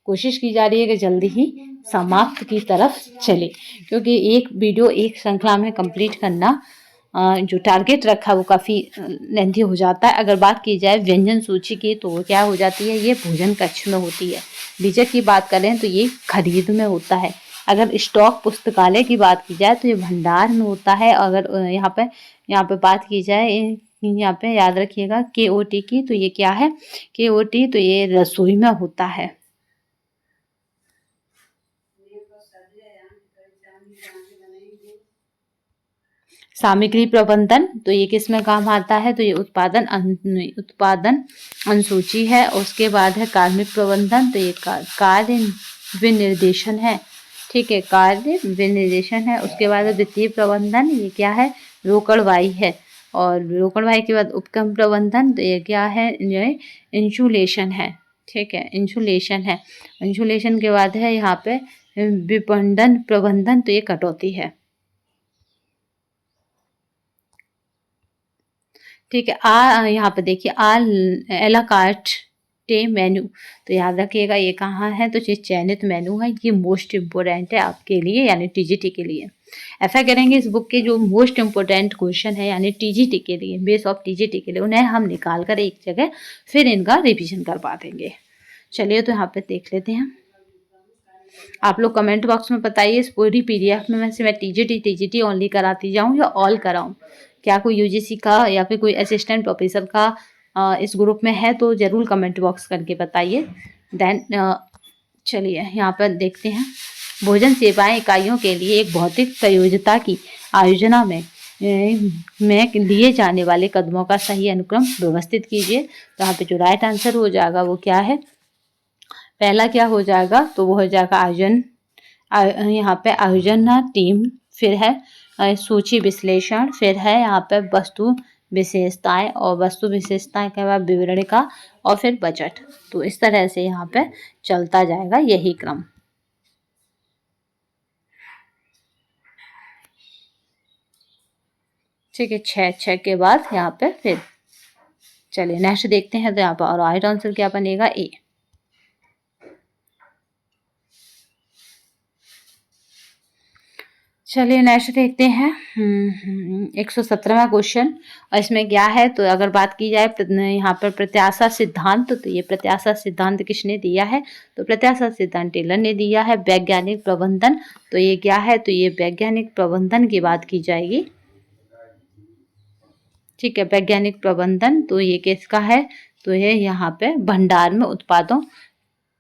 कोशिश की जा रही है कि जल्दी ही समाप्त की तरफ चले, क्योंकि एक वीडियो एक श्रृंखला में कंप्लीट करना जो टारगेट रखा वो काफ़ी लेंथी हो जाता है। अगर बात की जाए व्यंजन सूची की, तो वो क्या हो जाती है, ये भोजन कक्ष में होती है। बीजक की बात करें तो ये खरीद में होता है। अगर स्टॉक पुस्तकालय की बात की जाए तो ये भंडार में होता है। अगर यहाँ पे बात की जाए, यहाँ पे याद रखिएगा KOT की, तो ये क्या है, KOT तो ये रसोई में होता है। सामग्री प्रबंधन, तो ये किस में काम आता है, तो ये उत्पादन अनुसूची है। उसके बाद है कार्मिक प्रबंधन, तो ये कार्य विनिर्देशन है। ठीक है, कार्य विनिर्देशन है। उसके बाद वित्तीय प्रबंधन, ये क्या है, रोकड़वाई है। और रोकड़वाई के बाद उपक्रम प्रबंधन, तो ये क्या है, ये इंसुलेशन है। ठीक है, इंसुलेशन है। इंसुलेशन के बाद है यहाँ पे विपणन प्रबंधन, तो ये कटौती है। ठीक है, यहाँ पे देखिए एला कार्ट टे मेनू, तो याद रखिएगा ये कहाँ है, तो ये चयनित मेनू है। ये मोस्ट इम्पोर्टेंट है आपके लिए, यानी TGT के लिए। ऐसा करेंगे इस बुक के जो मोस्ट इम्पोर्टेंट क्वेश्चन है यानी TGT के लिए, बेस ऑफ TGT के लिए, उन्हें हम निकाल कर एक जगह फिर इनका रिविजन करवा देंगे। चलिए तो यहाँ पे देख लेते हैं। आप लोग कमेंट बॉक्स में बताइए इस पूरी PDF में से मैं TGT ओनली कराती जाऊँ या ऑल कराऊँ। क्या कोई UGC का या फिर कोई असिस्टेंट प्रोफेसर का इस ग्रुप में है तो ज़रूर कमेंट बॉक्स करके बताइए। देन चलिए यहाँ पर देखते हैं। भोजन सेवाएं इकाइयों के लिए एक भौतिक प्रयोज्यता की आयोजना में लिए जाने वाले कदमों का सही अनुक्रम व्यवस्थित कीजिए। तो यहाँ पे जो राइट आंसर हो जाएगा वो क्या है, पहला क्या हो जाएगा, तो वो हो जाएगा आयोजन। यहाँ पे आयोजन टीम, फिर है सूची विश्लेषण, फिर है यहाँ पे वस्तु विशेषताएं और वस्तु विशेषताएं के बाद विवरणिका और फिर बजट। तो इस तरह से यहाँ पे चलता जाएगा यही क्रम। ठीक है, 6 के बाद यहाँ पे फिर चलिए नेक्स्ट देखते हैं। तो यहाँ पर और राइट आंसर क्या बनेगा? ए। चलिए नेक्स्ट देखते हैं 117वां क्वेश्चन। और इसमें क्या है, तो अगर बात की जाए यहाँ पर प्रत्याशा सिद्धांत, तो ये प्रत्याशा सिद्धांत किसने दिया है? तो प्रत्याशा सिद्धांत टेलर ने दिया है। वैज्ञानिक प्रबंधन, तो ये क्या है? तो ये वैज्ञानिक प्रबंधन की बात की जाएगी। ठीक है, वैज्ञानिक प्रबंधन, तो ये किसका है? तो ये यहाँ पे भंडार में उत्पादों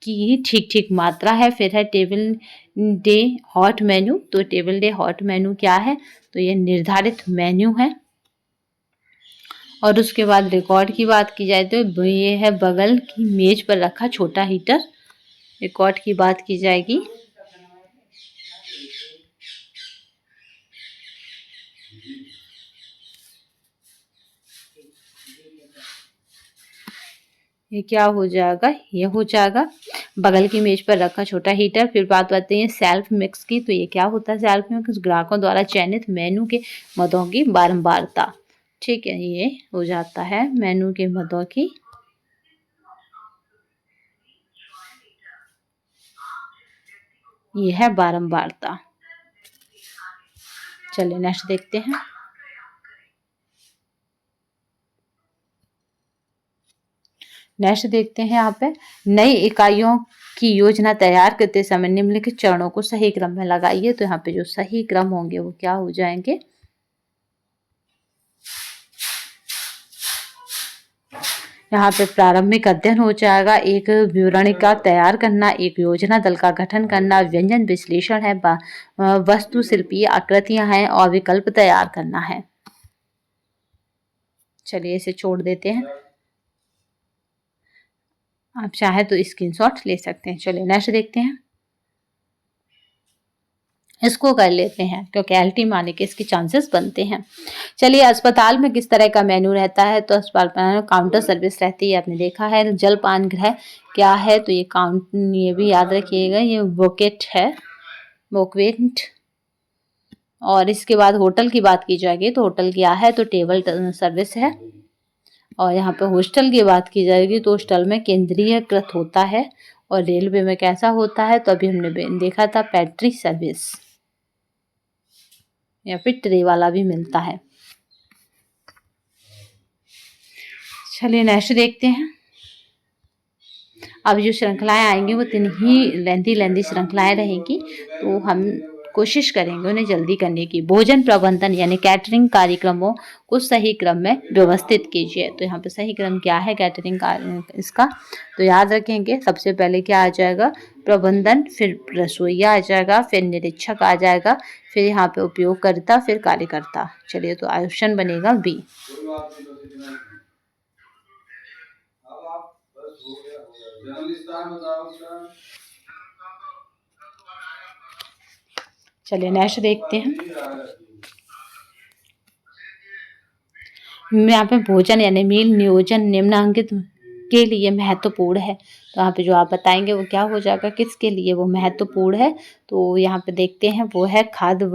की ठीक ठीक मात्रा है। फिर है टेबल डे हॉट मेन्यू, तो टेबल डे हॉट मेन्यू क्या है? तो ये निर्धारित मेन्यू है। और उसके बाद रिकॉर्ड की बात की जाए तो ये है बगल की मेज पर रखा छोटा हीटर, रिकॉर्ड की बात की जाएगी। ये क्या हो जाएगा? ये हो जाएगा बगल की मेज पर रखा छोटा हीटर। फिर बात आती है सेल्फ मिक्स की, तो ये क्या होता है? सेल्फ मिक्स ग्राहकों द्वारा चयनित मेनू के मदों की बारंबारता। ठीक है, ये हो जाता है मेनू के मदों की ये है बारंबारता। चलिए नेक्स्ट देखते हैं। नेक्स्ट देखते हैं यहाँ पे नई इकाइयों की योजना तैयार करते समय निम्नलिखित चरणों को सही क्रम में लगाइए। तो यहाँ पे जो सही क्रम होंगे वो क्या हो जाएंगे? यहाँ पे प्रारंभिक अध्ययन हो जाएगा, एक विवरणिका तैयार करना, एक योजना दल का गठन करना, व्यंजन विश्लेषण है, वस्तु शिल्पीय आकृतियां हैं और विकल्प तैयार करना है। चलिए इसे छोड़ देते हैं, आप चाहे तो स्क्रीनशॉट ले सकते हैं। चलिए नेक्स्ट देखते हैं, इसको कर लेते हैं क्योंकि एल्टी आने के इसके चांसेस बनते हैं। चलिए अस्पताल में किस तरह का मेन्यू रहता है? तो अस्पताल में काउंटर सर्विस रहती है, आपने देखा है। जलपान गृह क्या है? तो ये भी याद रखिएगा, ये वोकेट है, वोकवेंट। और इसके बाद होटल की बात की जाएगी तो होटल क्या है? तो टेबल सर्विस है। और यहाँ पे हॉस्टल की बात की जाएगी तो हॉस्टल में केंद्रीयकृत होता है। और रेलवे में कैसा होता है? तो अभी हमने देखा था पेट्री सर्विस, या फिर ट्रे वाला भी मिलता है। चलिए नेक्स्ट देखते हैं। अब जो श्रृंखलाएं आएंगी वो 3 ही लेंथी श्रृंखलाएं रहेंगी, तो हम कोशिश करेंगे उन्हें जल्दी करने की। भोजन प्रबंधन यानी कैटरिंग कार्यक्रमों को सही क्रम में व्यवस्थित कीजिए। तो यहाँ पे सही क्रम क्या है कैटरिंग का इसका? तो याद रखेंगे, सबसे पहले क्या आ जाएगा? प्रबंधन, फिर रसोईया आ जाएगा, फिर निरीक्षक आ जाएगा, फिर यहाँ पे उपयोगकर्ता, फिर कार्यकर्ता। चलिए तो ऑप्शन बनेगा बी। चलिए नेक्स्ट देखते हैं। यहाँ पे भोजन यानी मील नियोजन निम्नांकित के लिए महत्वपूर्ण है। तो यहाँ पे जो आप बताएंगे वो क्या हो जाएगा, किसके लिए वो महत्वपूर्ण है? तो यहाँ पे देखते हैं, वो है खाद्य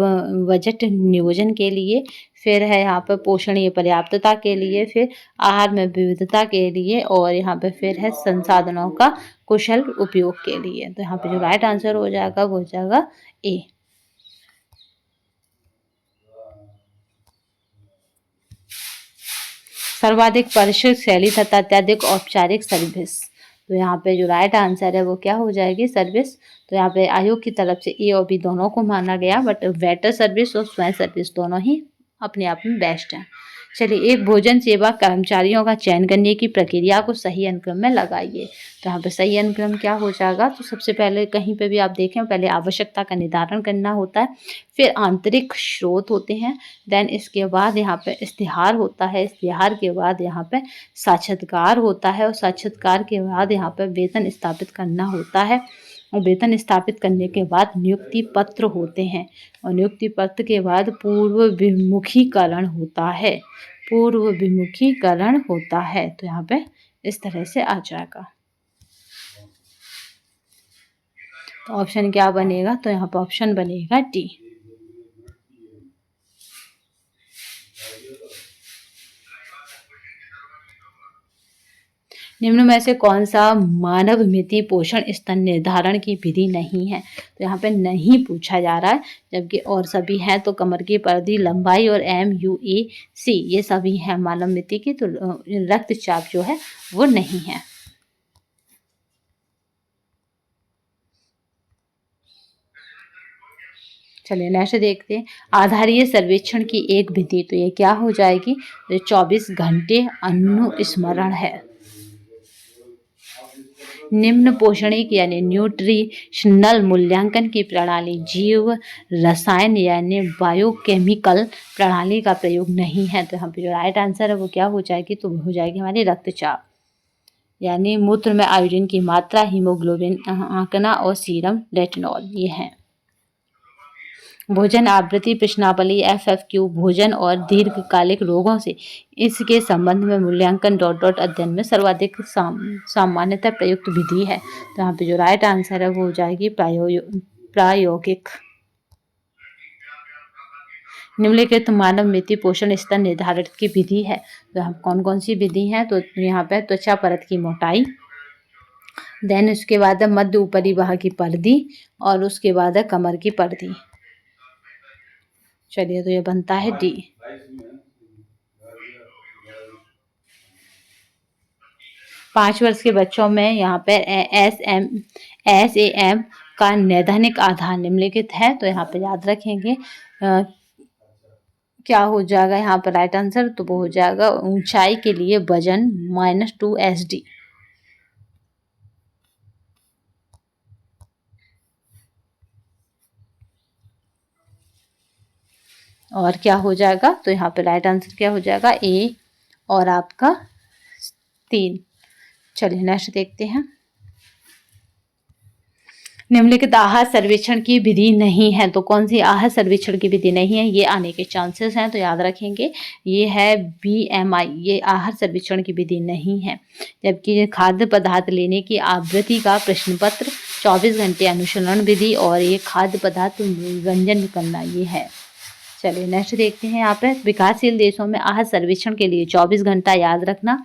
बजट नियोजन के लिए, फिर है यहाँ पे पोषणीय पर्याप्तता के लिए, फिर आहार में विविधता के लिए, और यहाँ पे फिर है संसाधनों का कुशल उपयोग के लिए। तो यहाँ पे जो राइट आंसर हो जाएगा वो हो जाएगा ए। सर्वाधिक परिष्कृत शैली तथा अत्यधिक औपचारिक सर्विस। तो यहाँ पे जो राइट आंसर है वो क्या हो जाएगी? सर्विस। तो यहाँ पे आयोग की तरफ से ए और बी दोनों को माना गया, बट वेटर सर्विस और स्वयं सर्विस दोनों ही अपने आप में बेस्ट हैं। चलिए, एक भोजन सेवा कर्मचारियों का चयन करने की प्रक्रिया को सही अनुक्रम में लगाइए। तो यहाँ पे सही अनुक्रम क्या हो जाएगा? तो सबसे पहले कहीं पे भी आप देखें, पहले आवश्यकता का निर्धारण करना होता है, फिर आंतरिक स्रोत होते हैं, देन इसके बाद यहाँ पे इश्तिहार होता है, इश्तिहार के बाद यहाँ पे साक्षात्कार होता है, और साक्षात्कार के बाद यहाँ पे वेतन स्थापित करना होता है, और वेतन स्थापित करने के बाद नियुक्ति पत्र होते हैं, और नियुक्ति पत्र के बाद पूर्व विमुखीकरण होता है। पूर्वविमुखीकरण होता है। तो यहाँ पे इस तरह से आ जाएगा। तो ऑप्शन क्या बनेगा? तो यहाँ पे ऑप्शन बनेगा डी। निम्न में से कौन सा मानव मिति पोषण स्तर निर्धारण की विधि नहीं है? तो यहाँ पे नहीं पूछा जा रहा है, जबकि और सभी हैं। तो कमर की परिधि, लंबाई और MUAC ये सभी हैं मानव मिति की। तो रक्तचाप जो है वो नहीं है। चलिए नेक्स्ट देखते हैं। आधारीय सर्वेक्षण की एक विधि, तो ये क्या हो जाएगी? तो 24 घंटे अनुस्मरण है। निम्न पोषणिक यानी न्यूट्रिशनल मूल्यांकन की प्रणाली जीव रसायन यानी बायोकेमिकल प्रणाली का प्रयोग नहीं है। तो यहाँ पे जो राइट आंसर है वो क्या हो जाएगी? तो वो हो जाएगी हमारी रक्तचाप यानी मूत्र में आयोडीन की मात्रा, हीमोग्लोबिन आंकना और सीरम रेटिनॉल ये है। भोजन आवृत्ति प्रश्नावली FFQ भोजन और दीर्घकालिक रोगों से इसके संबंध में मूल्यांकन अध्ययन में सर्वाधिक सामान्यतः प्रयुक्त विधि है। तो यहाँ पे जो राइट आंसर है वो हो जाएगी प्रायोगिक। निम्नलिखित मानव मिति पोषण स्तर निर्धारण की विधि है। तो हम कौन कौन सी विधि है? तो यहाँ पे त्वचा परत की मोटाई, देन उसके बाद मध्य ऊपरी बाह की परिधि और उसके बाद कमर की परिधि। चलिए तो ये बनता है डी। पाँच वर्ष के बच्चों में यहाँ पे SAM का नैदानिक आधार निम्नलिखित है। तो यहाँ पे याद रखेंगे क्या हो जाएगा यहाँ पर राइट आंसर? तो वो हो जाएगा ऊंचाई के लिए वजन -2 SD। और क्या हो जाएगा? तो यहाँ पे राइट आंसर क्या हो जाएगा? A और आपका 3। चलिए नेक्स्ट देखते हैं। निम्नलिखित आहार सर्वेक्षण की विधि नहीं है। तो कौन सी आहार सर्वेक्षण की विधि नहीं है? ये आने के चांसेस हैं, तो याद रखेंगे ये है BMI। ये आहार सर्वेक्षण की विधि नहीं है। जबकि खाद्य पदार्थ लेने की आवृत्ति का प्रश्न पत्र, 24 घंटे अनुशीलन विधि और ये खाद्य पदार्थ व्यंजन करना ये है। चलिए नेक्स्ट देखते हैं। यहाँ पे विकासशील देशों में आहार सर्वेक्षण के लिए 24 घंटा याद रखना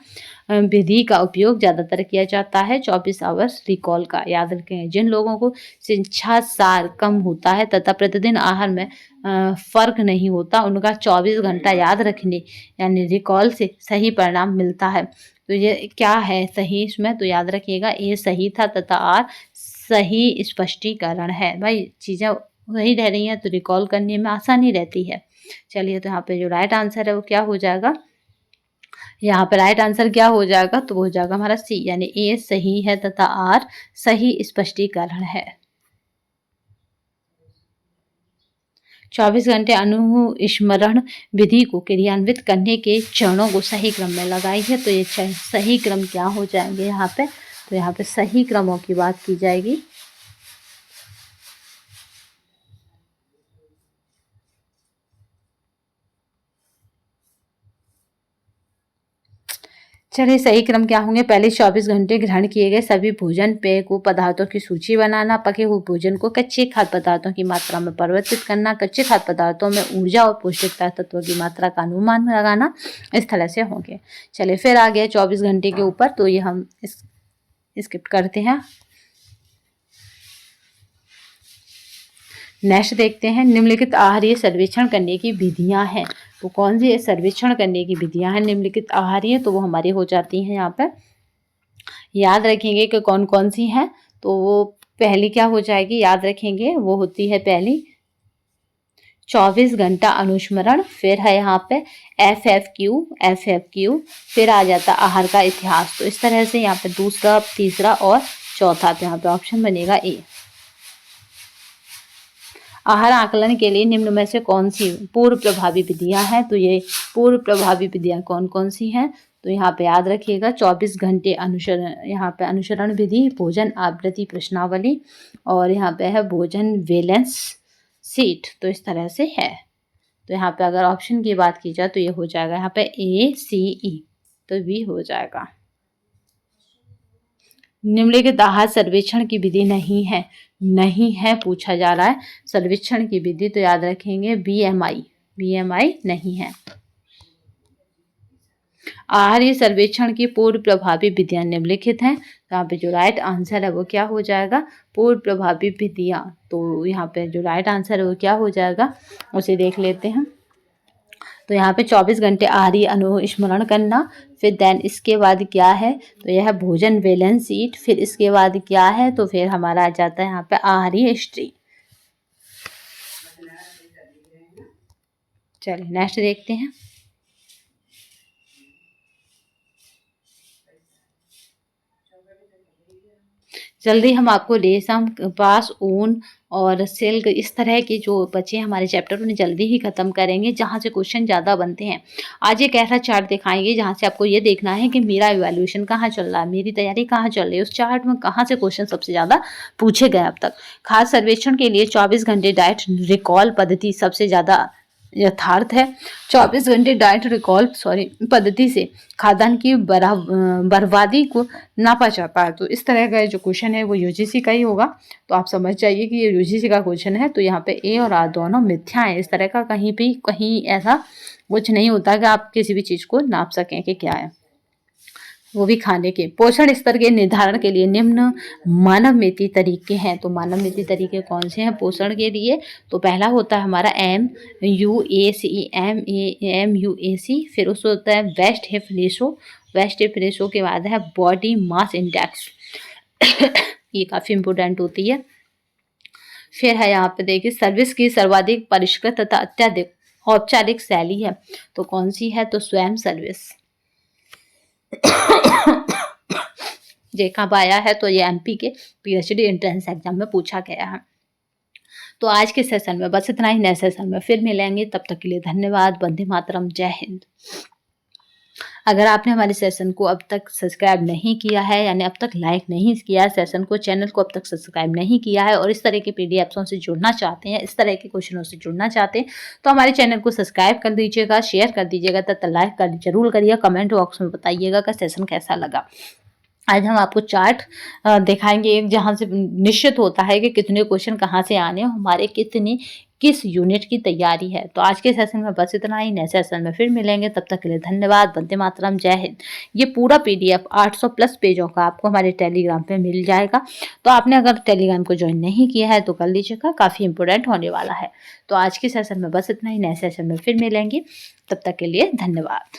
विधि का उपयोग ज़्यादातर किया जाता है। 24 आवर्स रिकॉल का याद रखें। जिन लोगों को शिक्षा सार कम होता है तथा प्रतिदिन आहार में फर्क नहीं होता, उनका 24 घंटा याद रखने यानी रिकॉल से सही परिणाम मिलता है। तो ये क्या है सही इसमें? तो याद रखिएगा ए सही था तथा आर सही स्पष्टीकरण है। भाई चीज़ें वही रह रही हैं तो रिकॉल करने में आसानी रहती है। चलिए तो यहाँ पे जो राइट आंसर है वो क्या हो जाएगा? यहाँ पे राइट आंसर क्या हो जाएगा? तो वो हो जाएगा हमारा सी यानी ए सही है तथा आर सही स्पष्टीकरण है। 24 घंटे अनुस्मरण विधि को क्रियान्वित करने के चरणों को सही क्रम में लगाइए। तो ये सही क्रम क्या हो जाएंगे यहाँ पे? तो यहाँ पे सही क्रमों की बात की जाएगी। चलिए सही क्रम क्या होंगे? पहले 24 घंटे ग्रहण किए गए सभी भोजन पेय को पदार्थों की सूची बनाना, पके हुए भोजन को कच्चे खाद्य पदार्थों की मात्रा में परिवर्तित करना, कच्चे खाद्य पदार्थों में ऊर्जा और पौष्टिकता तत्वों की मात्रा का अनुमान लगाना, इस तरह से होंगे। चलिए फिर आ गया 24 घंटे के ऊपर, तो ये हम स्किप करते हैं। नेक्स्ट देखते हैं। निम्नलिखित आहारीय सर्वेक्षण करने की विधियां हैं। तो कौन सी सर्वेक्षण करने की विधियां हैं निम्नलिखित आहारीय? तो वो हमारी हो जाती हैं यहाँ पर। याद रखेंगे कि कौन कौन सी हैं। तो वो पहली क्या हो जाएगी? याद रखेंगे वो होती है पहली 24 घंटा अनुस्मरण, फिर है यहाँ पे FFQ, फिर आ जाता आहार का इतिहास। तो इस तरह से यहाँ पे दूसरा, तीसरा और चौथा। तो यहाँ पे ऑप्शन बनेगा ए। आहार आकलन के लिए निम्न में से कौन सी पूर्व प्रभावी विधियां हैं? तो ये पूर्व प्रभावी विधियां कौन कौन सी हैं? तो यहाँ पे याद रखिएगा 24 घंटे अनुसरण, यहाँ पे अनुसरण विधि, भोजन आवृत्ति प्रश्नावली और यहाँ पे है भोजन बैलेंस शीट। तो इस तरह से है। तो यहाँ पे अगर ऑप्शन की बात की जाए तो ये हो जाएगा यहाँ पे ACE, तो बी हो जाएगा। निम्नलिखित आहार सर्वेक्षण की विधि नहीं है, नहीं है पूछा जा रहा है। सर्वेक्षण की विधि तो याद रखेंगे BMI नहीं है। आहारीय सर्वेक्षण की पूर्व प्रभावी विधियां निम्नलिखित हैं, तो यहाँ पे जो राइट आंसर है वो क्या हो जाएगा, पूर्व प्रभावी विधियां। तो यहाँ पे जो राइट आंसर है वो क्या हो जाएगा, उसे देख लेते हैं। तो यहाँ पे 24 घंटे आहारी अनुस्मरण करना, फिर देन इसके बाद क्या है, तो यह है भोजन बैलेंस शीट, फिर इसके बाद क्या है, तो फिर हमारा आ जाता है यहाँ पे आहारी हिस्ट्री। चलिए नेक्स्ट देखते हैं। जल्दी हम आपको रेशम, कपास, ऊन और सिल्क इस तरह के जो बचे हमारे चैप्टर उन्हें जल्दी ही खत्म करेंगे, जहाँ से क्वेश्चन ज़्यादा बनते हैं। आज एक ऐसा चार्ट दिखाएंगे जहाँ से आपको ये देखना है कि मेरा इवैल्यूएशन कहाँ चल रहा है, मेरी तैयारी कहाँ चल रही है, उस चार्ट में कहाँ से क्वेश्चन सबसे ज़्यादा पूछे गए अब तक। खास सर्वेक्षण के लिए 24 घंटे डाइट रिकॉल पद्धति सबसे ज़्यादा यथार्थ है। 24 घंटे डाइट रिकॉल पद्धति से खाद्यान्न की बर्बादी को नापा जाता है। तो इस तरह का जो क्वेश्चन है वो यूजीसी का ही होगा, तो आप समझ जाइए कि ये यूजीसी का क्वेश्चन है। तो यहाँ पे ए और आर दोनों मिथ्या है। इस तरह का कहीं ऐसा कुछ नहीं होता कि आप किसी भी चीज़ को नाप सकें कि क्या है, वो भी खाने के। पोषण स्तर के निर्धारण के लिए निम्न मानव मिति तरीके हैं। तो मानव मिति तरीके कौन से हैं पोषण के लिए, तो पहला होता है हमारा MUAC, फिर उसको होता है वेस्ट हिप रेशो के बाद है बॉडी मास इंडेक्स ये काफ़ी इंपॉर्टेंट होती है। फिर है यहाँ पे देखिए सर्विस की सर्वाधिक परिष्कृत तथा अत्यधिक औपचारिक शैली है, तो कौन सी है, तो स्वयं सर्विस। ये कब आया है, तो ये MP के PhD एंट्रेंस एग्जाम में पूछा गया है। तो आज के सेशन में बस इतना ही, नए सेशन में फिर मिलेंगे, तब तक के लिए धन्यवाद। वंदे मातरम, जय हिंद। अगर आपने हमारे सेशन को अब तक सब्सक्राइब नहीं किया है, यानी अब तक लाइक नहीं किया है सेशन को, चैनल को अब तक सब्सक्राइब नहीं किया है और इस तरह के PDFs से जुड़ना चाहते हैं, इस तरह के क्वेश्चनों से जुड़ना चाहते हैं, तो हमारे चैनल को सब्सक्राइब कर दीजिएगा, शेयर कर दीजिएगा तथा लाइक कर जरूर करिएगा। कमेंट बॉक्स में बताइएगा कि सेशन कैसा लगा। आज हम आपको चार्ट दिखाएंगे जहाँ से निश्चित होता है कि कितने क्वेश्चन कहाँ से आने, हमारे किस यूनिट की तैयारी है। तो आज के सेशन में बस इतना ही, नए सेशन में फिर मिलेंगे, तब तक के लिए धन्यवाद। वंदे मातरम, जय हिंद। ये पूरा PDF 800+ पेजों का आपको हमारे टेलीग्राम पे मिल जाएगा। तो आपने अगर टेलीग्राम को ज्वाइन नहीं किया है तो कर लीजिएगा, काफ़ी इंपॉर्टेंट होने वाला है। तो आज के सेशन में बस इतना ही, नए सेशन में फिर मिलेंगे, तब तक के लिए धन्यवाद।